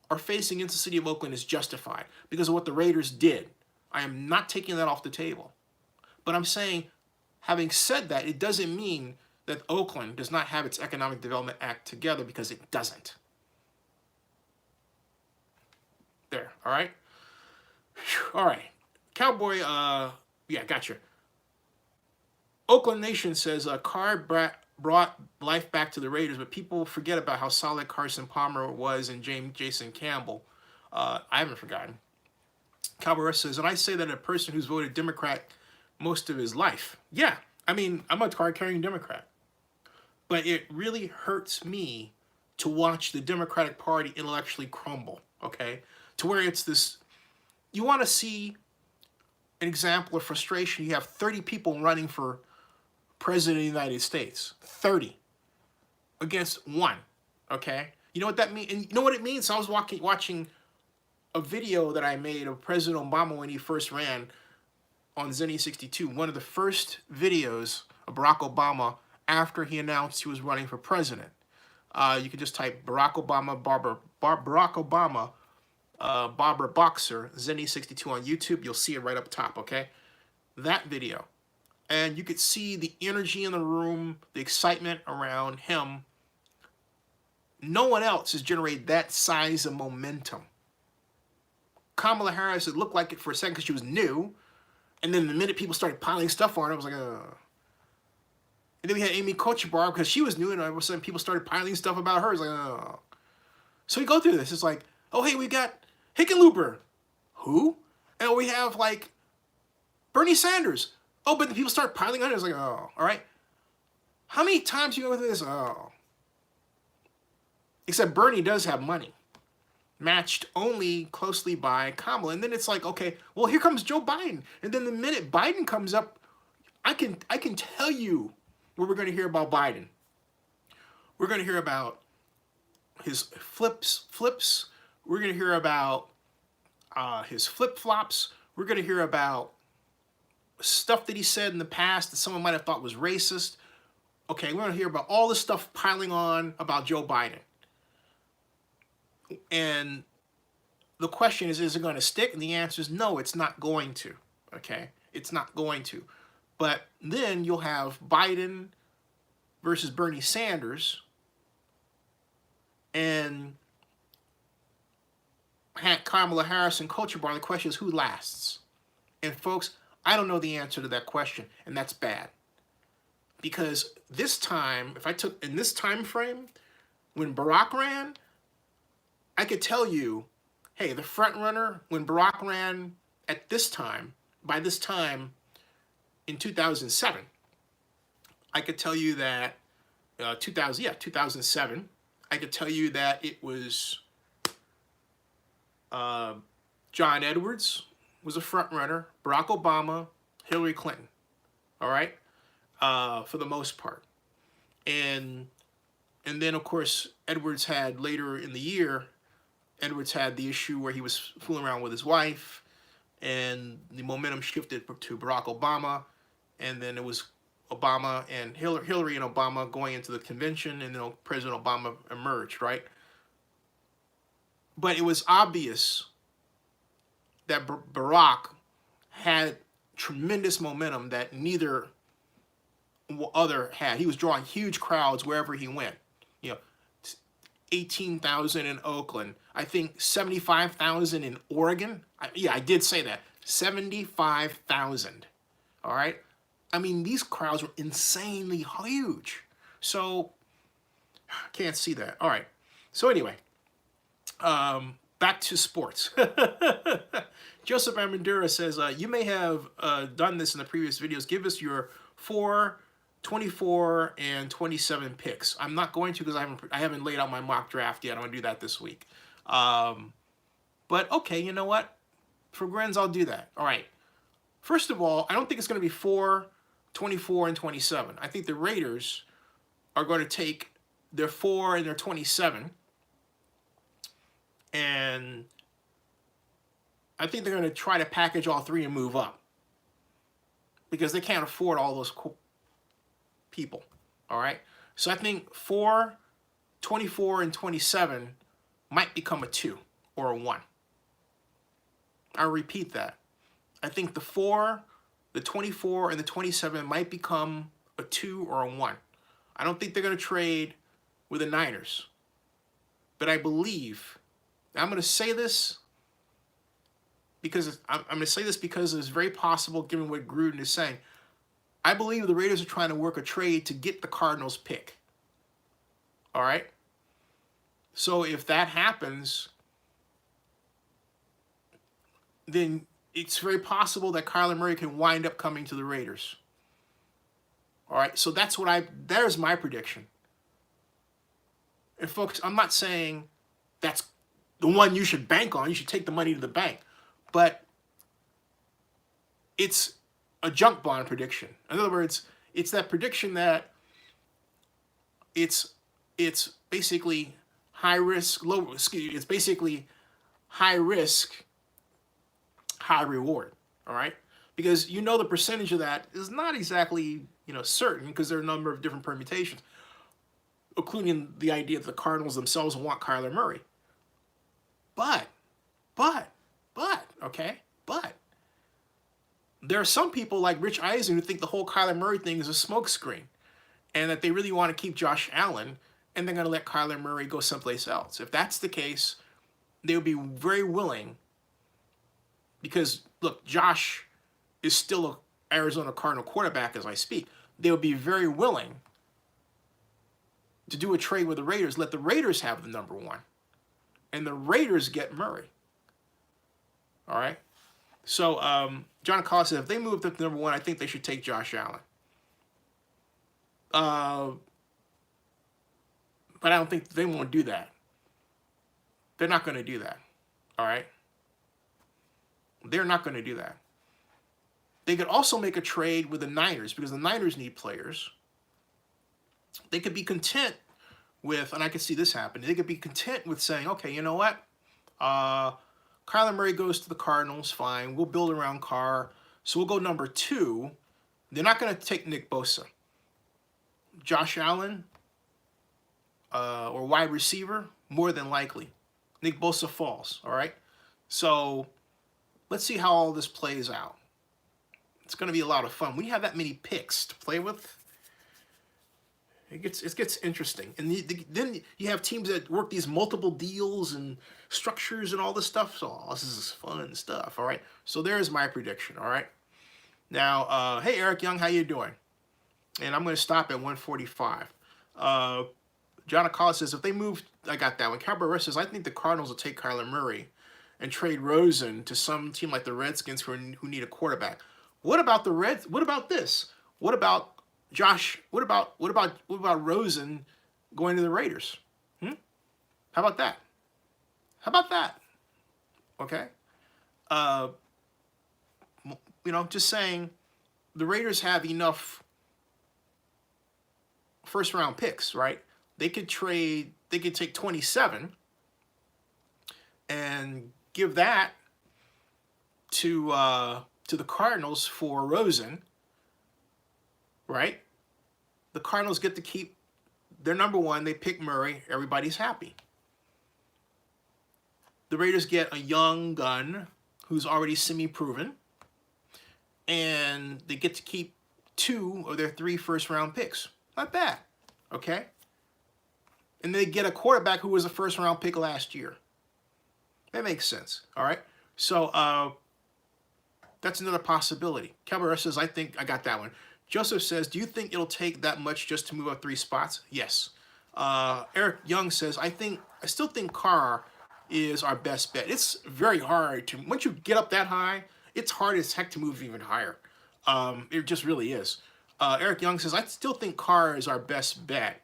are facing against the city of Oakland is justified because of what the Raiders did. I am not taking that off the table. But I'm saying, having said that, it doesn't mean that Oakland does not have its Economic Development Act together, because it doesn't. There, all right? All right. Cowboy, yeah, gotcha. Oakland Nation says, Carr brought life back to the Raiders, but people forget about how solid Carson Palmer was and Jason Campbell. I haven't forgotten. Cowboy says, and I say that a person who's voted Democrat most of his life. Yeah, I mean, I'm a card-carrying Democrat. But it really hurts me to watch the Democratic Party intellectually crumble, okay? To where it's this, you want to see an example of frustration. You have 30 people running for President of the United States. 30 against 1, okay? You know what that means? And you know what it means? I was watching a video that I made of President Obama when he first ran on Zenny 62. One of the first videos of Barack Obama after he announced he was running for president. You can just type Barack Obama, Barack Obama, Barbara Boxer, Zenny 62 on YouTube. You'll see it right up top, okay? That video. And you could see the energy in the room, the excitement around him. No one else has generated that size of momentum. Kamala Harris, it looked like it for a second because she was new. And then the minute people started piling stuff on her, I was like, And then we had Amy Klobuchar because she was new, and all of a sudden people started piling stuff about her. It's like, oh. So we go through this. It's like, oh, hey, we got Hickenlooper. Who? And we have, like, Bernie Sanders. Oh, but the people start piling on it. It's like, oh, all right. How many times do you go through this? Oh. Except Bernie does have money, matched only closely by Kamala. And then it's like, okay, well, here comes Joe Biden. And then the minute Biden comes up, I can tell you what we're going to hear about Biden. We're going to hear about his flips. We're going to hear about his flip-flops. We're going to hear about stuff that he said in the past that someone might have thought was racist. Okay, we're going to hear about all this stuff piling on about Joe Biden. And the question is it going to stick? And the answer is no, it's not going to. Okay, it's not going to. But then you'll have Biden versus Bernie Sanders, and Kamala Harris and Klobuchar. The question is who lasts? And folks, I don't know the answer to that question, and that's bad. Because this time, if I took in this time frame, when Barack ran, I could tell you, hey, the front runner, when Barack ran at this time, by this time, in 2007, I could tell you that 2007. I could tell you that it was John Edwards was a front runner, Barack Obama, Hillary Clinton. All right, for the most part, and then of course Edwards had later in the year. Edwards had the issue where he was fooling around with his wife, and the momentum shifted to Barack Obama. And then it was Obama and Hillary and Obama going into the convention, and then President Obama emerged, right? But it was obvious that Barack had tremendous momentum that neither other had. He was drawing huge crowds wherever he went. 18,000 in Oakland. I think 75,000 in Oregon. I did say that. 75,000. All right? I mean, these crowds were insanely huge. So, can't see that. All right. So anyway, back to sports. Joseph Amandura says, you may have done this in the previous videos. Give us your 4, 24, and 27 picks. I'm not going to because I haven't laid out my mock draft yet. I'm going to do that this week. But okay, you know what? For grins, I'll do that. All right. First of all, I don't think it's going to be 4, 24, and 27. I think the Raiders are going to take their 4 and their 27, and I think they're going to try to package all 3 and move up because they can't afford all those people. All right. So I think 4, 24, and 27 might become a 2 or a 1. I'll repeat that. I think the 4, the 24 and the 27 might become a 2 or a 1. I don't think they're going to trade with the Niners. But I believe, I'm going to say this because it's very possible, given what Gruden is saying. I believe the Raiders are trying to work a trade to get the Cardinals pick. All right? So if that happens, then it's very possible that Kyler Murray can wind up coming to the Raiders. All right? So there's my prediction. And folks, I'm not saying that's the one you should bank on. You should take the money to the bank. But it's a junk bond prediction. In other words, it's that prediction that it's basically high risk, it's basically high risk, high reward. All right? Because the percentage of that is not exactly, certain, because there are a number of different permutations, including the idea that the Cardinals themselves want Kyler Murray. But, there are some people like Rich Eisen who think the whole Kyler Murray thing is a smokescreen, and that they really want to keep Josh Allen, and they're going to let Kyler Murray go someplace else. If that's the case, they would be very willing, because, look, Josh is still an Arizona Cardinal quarterback as I speak. They would be very willing to do a trade with the Raiders, let the Raiders have the number 1, and the Raiders get Murray. All right? So, John Collins said, if they moved up to number 1, I think they should take Josh Allen. But I don't think they won't do that. They're not going to do that. All right? They're not going to do that. They could also make a trade with the Niners, because the Niners need players. They could be content with, and I could see this happen, they could be content with saying, okay, you know what? Kyler Murray goes to the Cardinals, fine. We'll build around Carr. So we'll go number 2. They're not going to take Nick Bosa. Josh Allen, or wide receiver, more than likely. Nick Bosa falls, all right? So let's see how all this plays out. It's going to be a lot of fun. When you have that many picks to play with, it gets interesting. And then you have teams that work these multiple deals and structures and all this stuff. So this is fun stuff, all right? So there's my prediction, all right? Now, hey, Eric Young, how you doing? And I'm going to stop at 145. John Collins says, if they move, I got that one. Cabrera says, I think the Cardinals will take Kyler Murray and trade Rosen to some team like the Redskins who need a quarterback. What about the Reds? What about this? What about Josh? What about Rosen going to the Raiders? How about that? How about that? Okay. Just saying, the Raiders have enough first round picks, right? They could take 27 and give that to the Cardinals for Rosen, right? The Cardinals get to keep their number 1. They pick Murray. Everybody's happy. The Raiders get a young gun who's already semi-proven, and they get to keep 2 of their 3 first-round picks. Not bad, okay? And they get a quarterback who was a first-round pick last year. That makes sense, all right? So that's another possibility. Cabrera says, I think I got that one. Joseph says, do you think it'll take that much just to move up 3 spots? Yes. Eric Young says, I still think Carr is our best bet. It's very hard to, once you get up that high, it's hard as heck to move even higher. It just really is. Eric Young says, I still think Carr is our best bet.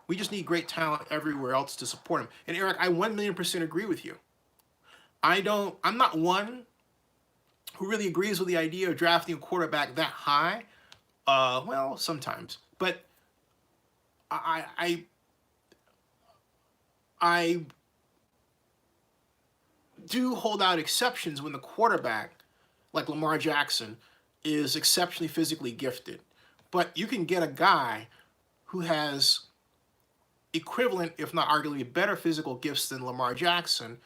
We just need great talent everywhere else to support him. And Eric, I 1,000,000% agree with you. I'm not one who really agrees with the idea of drafting a quarterback that high. Well, sometimes. But I do hold out exceptions when the quarterback, like Lamar Jackson, is exceptionally physically gifted. But you can get a guy who has equivalent, if not arguably better physical gifts than Lamar Jackson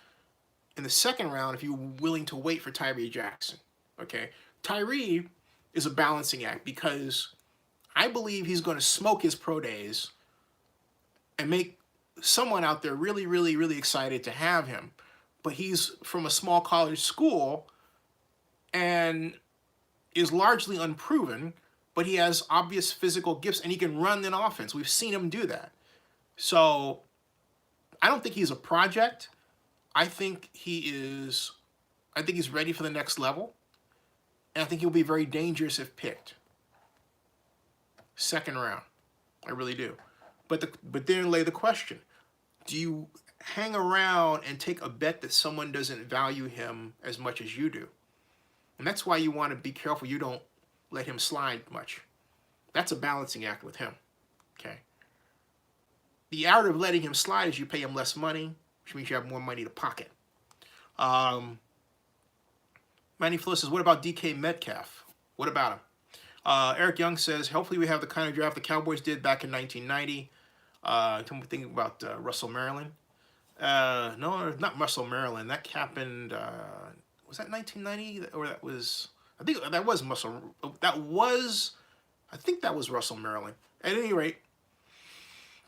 in the second round if you're willing to wait for Tyree Jackson. Okay? Tyree is a balancing act, because I believe he's going to smoke his pro days and make someone out there really, really, really excited to have him. But he's from a small college school and is largely unproven, but he has obvious physical gifts and he can run an offense. We've seen him do that. So I don't think he's a project. I think he's ready for the next level. And I think he'll be very dangerous if picked. Second round. I really do. But then lay the question. Do you hang around and take a bet that someone doesn't value him as much as you do? And that's why you want to be careful you don't let him slide much. That's a balancing act with him. Okay. The art of letting him slide is you pay him less money, which means you have more money to pocket. Manny Flo says, what about DK Metcalf? What about him? Eric Young says, hopefully we have the kind of draft the Cowboys did back in 1990. I'm thinking about Russell Maryland. No, not Russell Maryland. That happened, was that 1990? Or that was, I think that was I think that was Russell Maryland. At any rate,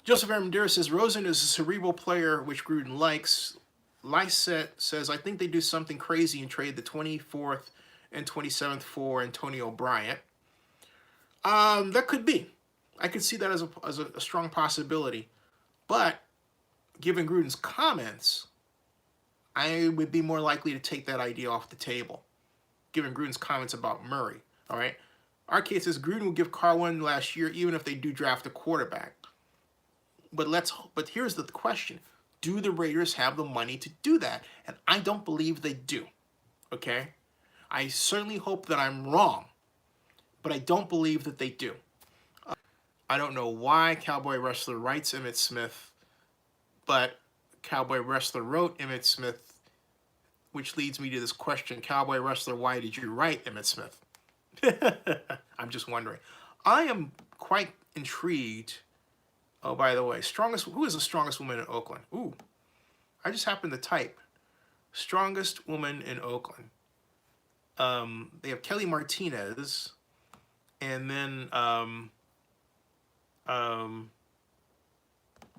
Joseph Armendariz says, Rosen is a cerebral player, which Gruden likes. Lysette says, I think they do something crazy and trade the 24th and 27th for Antonio Bryant. That could be. I could see that as a strong possibility. But given Gruden's comments, I would be more likely to take that idea off the table, given Gruden's comments about Murray. All right. Arcade says Gruden will give Carr one last year, even if they do draft a quarterback. But here's the question. Do the Raiders have the money to do that? And I don't believe they do. Okay? I certainly hope that I'm wrong, but I don't believe that they do. I don't know why Cowboy Wrestler writes Emmitt Smith, but Cowboy Wrestler wrote Emmitt Smith, which leads me to this question. Cowboy Wrestler, why did you write Emmitt Smith? I'm just wondering. I am quite intrigued. Oh, by the way, who is the strongest woman in Oakland? Ooh, I just happened to type strongest woman in Oakland. They have Kelly Martinez, and then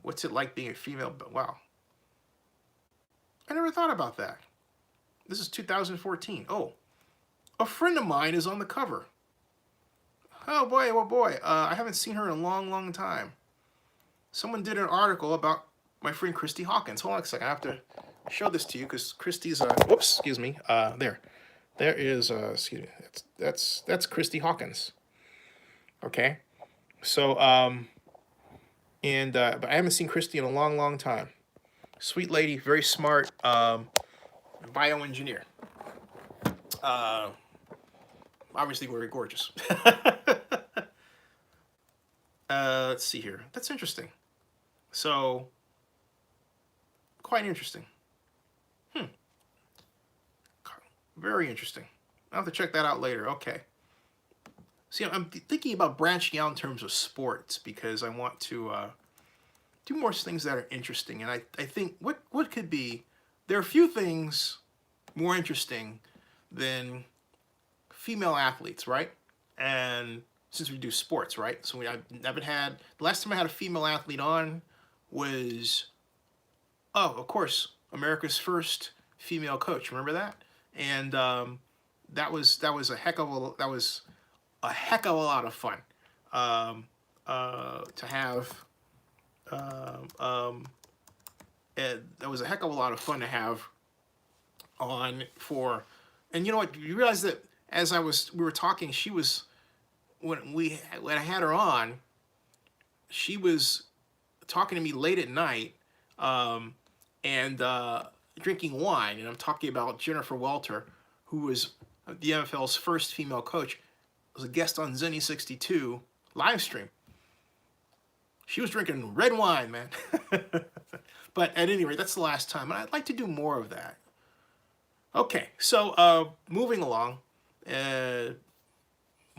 what's it like being a female? Wow, I never thought about that. This is 2014. Oh, a friend of mine is on the cover. Oh boy, oh boy. I haven't seen her in a long, long time. Someone did an article about my friend Christy Hawkins. Hold on a second. I have to show this to you because Christy's, whoops, excuse me. There is, excuse me. That's Christy Hawkins. Okay. So, but I haven't seen Christy in a long, long time. Sweet lady, very smart, bioengineer. Obviously very gorgeous. Let's see here. That's interesting. So, quite interesting. Very interesting. I'll have to check that out later. Okay. See, I'm thinking about branching out in terms of sports because I want to do more things that are interesting. And I think what could be, there are a few things more interesting than female athletes, right? And since we do sports, right? So the last time I had a female athlete on was, of course, America's first female coach. Remember that? And that was a heck of a lot of fun to have. That was a heck of a lot of fun to have on for. And you know what? You realize that as we were talking, she was when I had her on, she was talking to me late at night, and drinking wine, and I'm talking about Jennifer Welter, who was the NFL's first female coach, was a guest on Zenny 62 live stream. She was drinking red wine, man. But at any rate, that's the last time, and I'd like to do more of that. Okay, so moving along,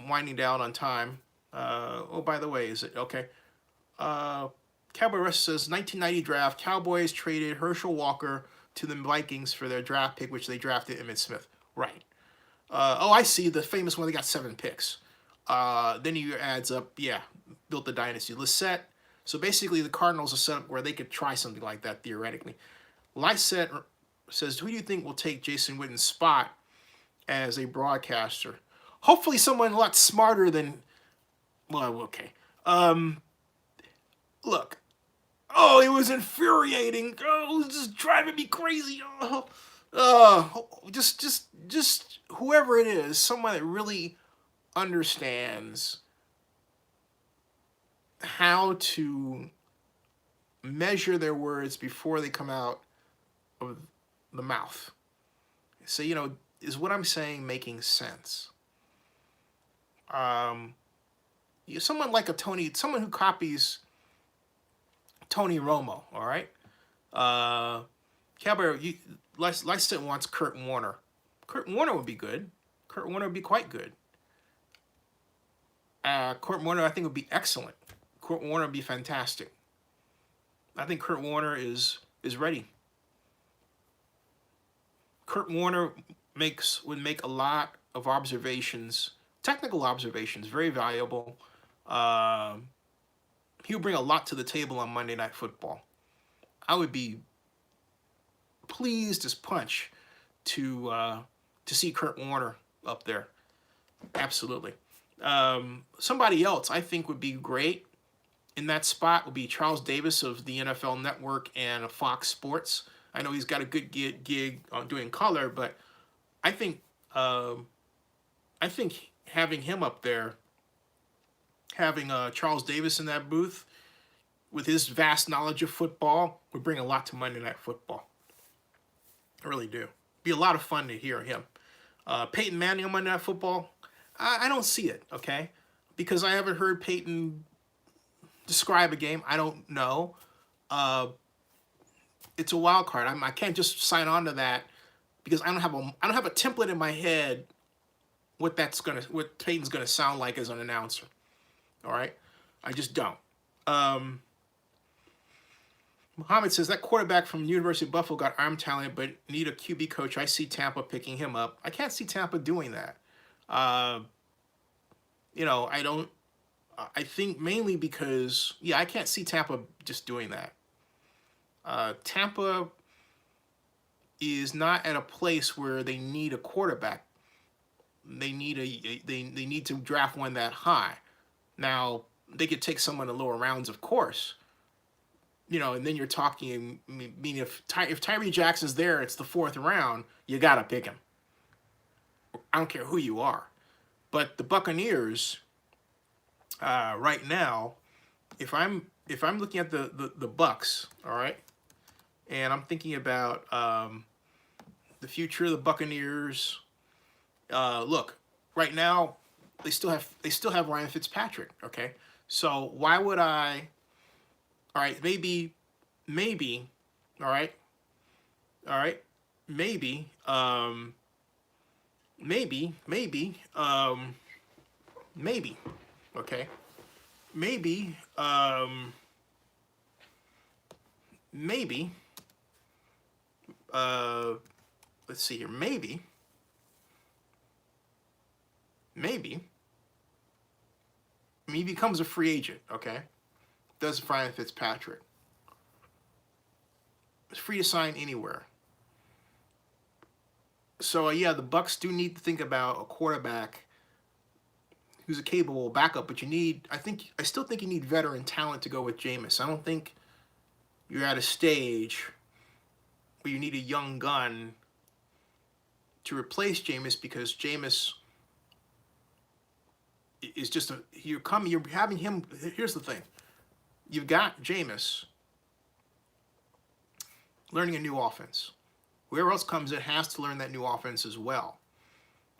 winding down on time. Oh, by the way, is it okay? Cowboy Rush says 1990 draft. Cowboys traded Herschel Walker to the Vikings for their draft pick, which they drafted Emmitt Smith. Right. Oh, I see, the famous one. They got 7 picks. Then he adds up. Yeah, built the dynasty. Lissette. So basically, the Cardinals are set up where they could try something like that theoretically. Lysette says, "Who do you think will take Jason Witten's spot as a broadcaster? Hopefully, someone a lot smarter than." Well, okay. Look. Oh, it was infuriating. Oh, it was just driving me crazy. Just whoever it is, someone that really understands how to measure their words before they come out of the mouth. So, is what I'm saying making sense? Someone like someone who copies Tony Romo, all right? Caballero, Lysette wants Kurt Warner. Kurt Warner would be good. Kurt Warner would be quite good. Kurt Warner, I think, would be excellent. Kurt Warner would be fantastic. I think Kurt Warner is ready. Kurt Warner would make a lot of observations, technical observations, very valuable. He'll bring a lot to the table on Monday Night Football. I would be pleased as punch to see Kurt Warner up there. Absolutely. Somebody else I think would be great in that spot would be Charles Davis of the NFL Network and Fox Sports. I know he's got a good gig on doing color, but I think having him up there, having Charles Davis in that booth with his vast knowledge of football would bring a lot to Monday Night Football. I really do. Be a lot of fun to hear him. Peyton Manning on Monday Night Football, I don't see it, okay? Because I haven't heard Peyton describe a game. I don't know. It's a wild card. I can't just sign on to that because I don't have a template in my head what Peyton's gonna sound like as an announcer. All right, I just don't. Muhammad says that quarterback from University of Buffalo got arm talent but need a QB coach. I see Tampa picking him up. I can't see Tampa doing that. I don't. I think mainly because I can't see Tampa just doing that. Tampa is not at a place where they need a quarterback. They need to draft one that high. Now they could take someone in the lower rounds, of course. And then you're talking. I mean, if Tyree Jackson's there, it's the 4th round. You gotta pick him. I don't care who you are, but the Buccaneers, right now, if I'm looking at the Bucks, all right, and I'm thinking about the future of the Buccaneers. Look, right now they still have Ryan Fitzpatrick. Okay, so why would I? All right, maybe, all right, maybe, okay, maybe, let's see here, maybe, he becomes a free agent, okay? Does Ryan Fitzpatrick. It's free to sign anywhere. So, the Bucks do need to think about a quarterback who's a capable backup, but I still think you need veteran talent to go with Jameis. I don't think you're at a stage where you need a young gun to replace Jameis because Jameis is just you're having him. Here's the thing. You've got Jameis learning a new offense. Whoever else comes in has to learn that new offense as well.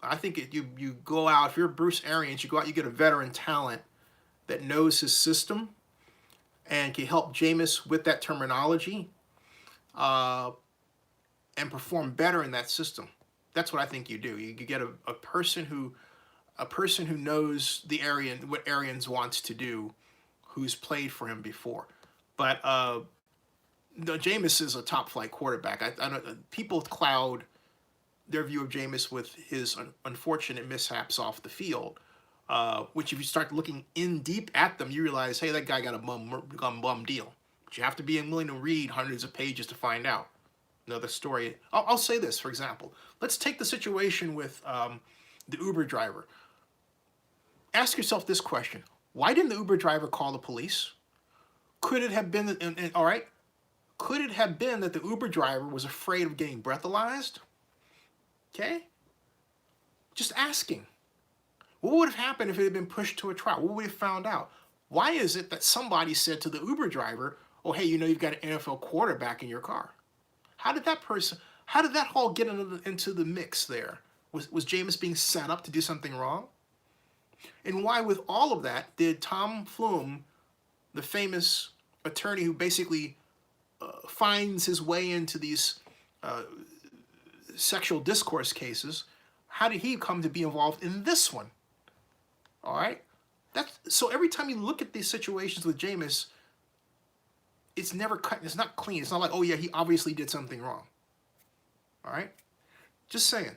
I think you go out, if you're Bruce Arians, you go out, you get a veteran talent that knows his system and can help Jameis with that terminology and perform better in that system. That's what I think you do. You get a person who knows what Arians wants to do, who's played for him before. But Jameis is a top flight quarterback. I don't. People cloud their view of Jameis with his unfortunate mishaps off the field. Which if you start looking in deep at them, you realize, hey, that guy got a bum deal. But you have to be willing to read hundreds of pages to find out. Another story. I'll say this, for example. Let's take the situation with the Uber driver. Ask yourself this question. Why didn't the Uber driver call the police? Could it have been, all right, could it have been that the Uber driver was afraid of getting breathalyzed? Okay? Just asking. What would have happened if it had been pushed to a trial? What would we have found out? Why is it that somebody said to the Uber driver, oh, hey, you know you've got an NFL quarterback in your car? How did that all get into the mix there? Was Jameis being set up to do something wrong? And why, with all of that, did Tom Flume, the famous attorney who basically finds his way into these sexual discourse cases, how did he come to be involved in this one? All right? So every time you look at these situations with Jameis, it's never cut, it's not clean. It's not like, oh yeah, he obviously did something wrong. All right? Just saying.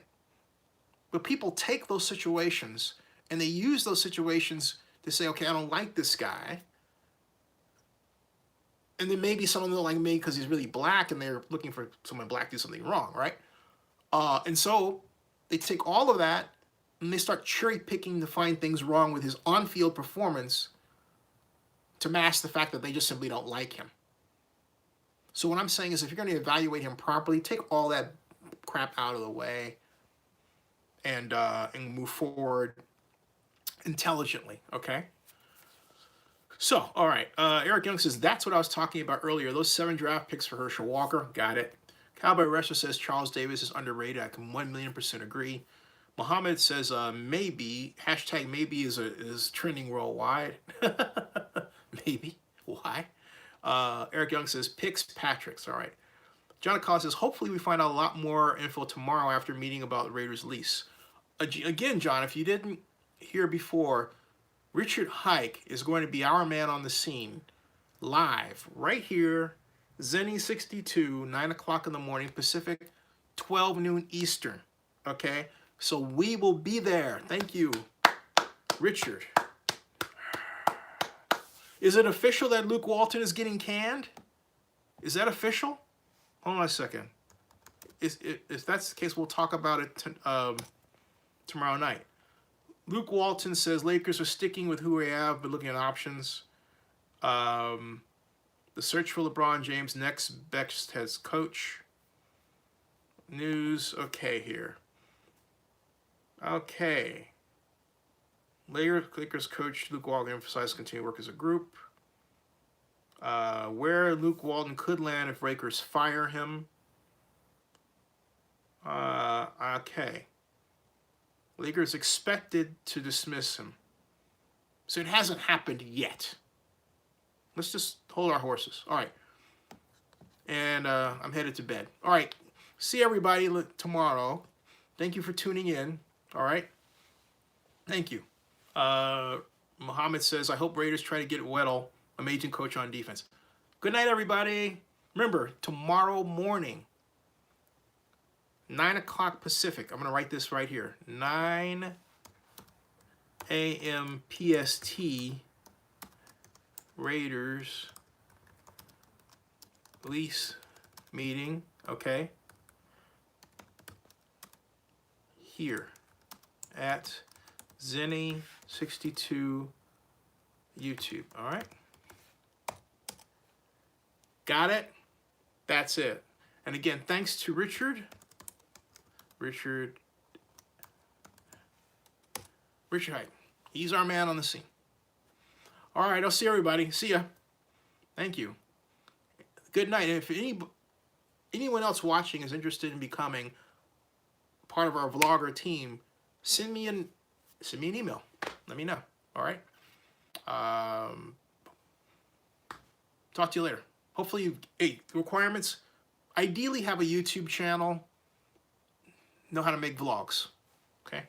But people take those situations and they use those situations to say, okay, I don't like this guy. And then maybe someone don't like me because he's really black and they're looking for someone black to do something wrong, right? And so they take all of that and they start cherry picking to find things wrong with his on-field performance to mask the fact that they just simply don't like him. So what I'm saying is if you're going to evaluate him properly, take all that crap out of the way and move forward intelligently, okay? So, all right, Eric Young says, that's what I was talking about earlier. Those 7 draft picks for Herschel Walker, got it. Cowboy Wrestler says Charles Davis is underrated. I can 1,000,000% agree. Muhammad says maybe, hashtag maybe is trending worldwide. Maybe. Why? Eric Young says picks Patrick's. All right. John Collins says hopefully we find out a lot more info tomorrow after meeting about the Raiders lease. Again, John, if you didn't hear before, Richard Hike is going to be our man on the scene live right here, Zenny 62, 9 o'clock in the morning Pacific, 12 noon Eastern. Okay? So we will be there. Thank you, Richard. Is it official that Luke Walton is getting canned? Is that official? Hold on a second. If that's the case, we'll talk about it tomorrow night. Luke Walton says Lakers are sticking with who they have, but looking at options. The search for LeBron James next best head coach. News. Okay, here. Okay. Lakers coach Luke Walton emphasized continue to work as a group. Where Luke Walton could land if Lakers fire him. Okay. Lakers expected to dismiss him. So it hasn't happened yet. Let's just hold our horses. All right. And I'm headed to bed. All right. See everybody tomorrow. Thank you for tuning in. All right. Thank you. Muhammad says, I hope Raiders try to get Weddle, amazing coach on defense. Good night, everybody. Remember, tomorrow morning, 9 o'clock Pacific. I'm going to write this right here. 9 a.m. PST, Raiders lease meeting, okay? Here at Zenny 62 YouTube, all right? Got it? That's it. And again, thanks to Richard Hyde. He's our man on the scene. All right, I'll see everybody. See ya. Thank you. Good night. And if anyone else watching is interested in becoming part of our vlogger team, send me an email. Let me know. All right. Talk to you later. Hopefully, the requirements. Ideally, have a YouTube channel. Know how to make vlogs. Okay.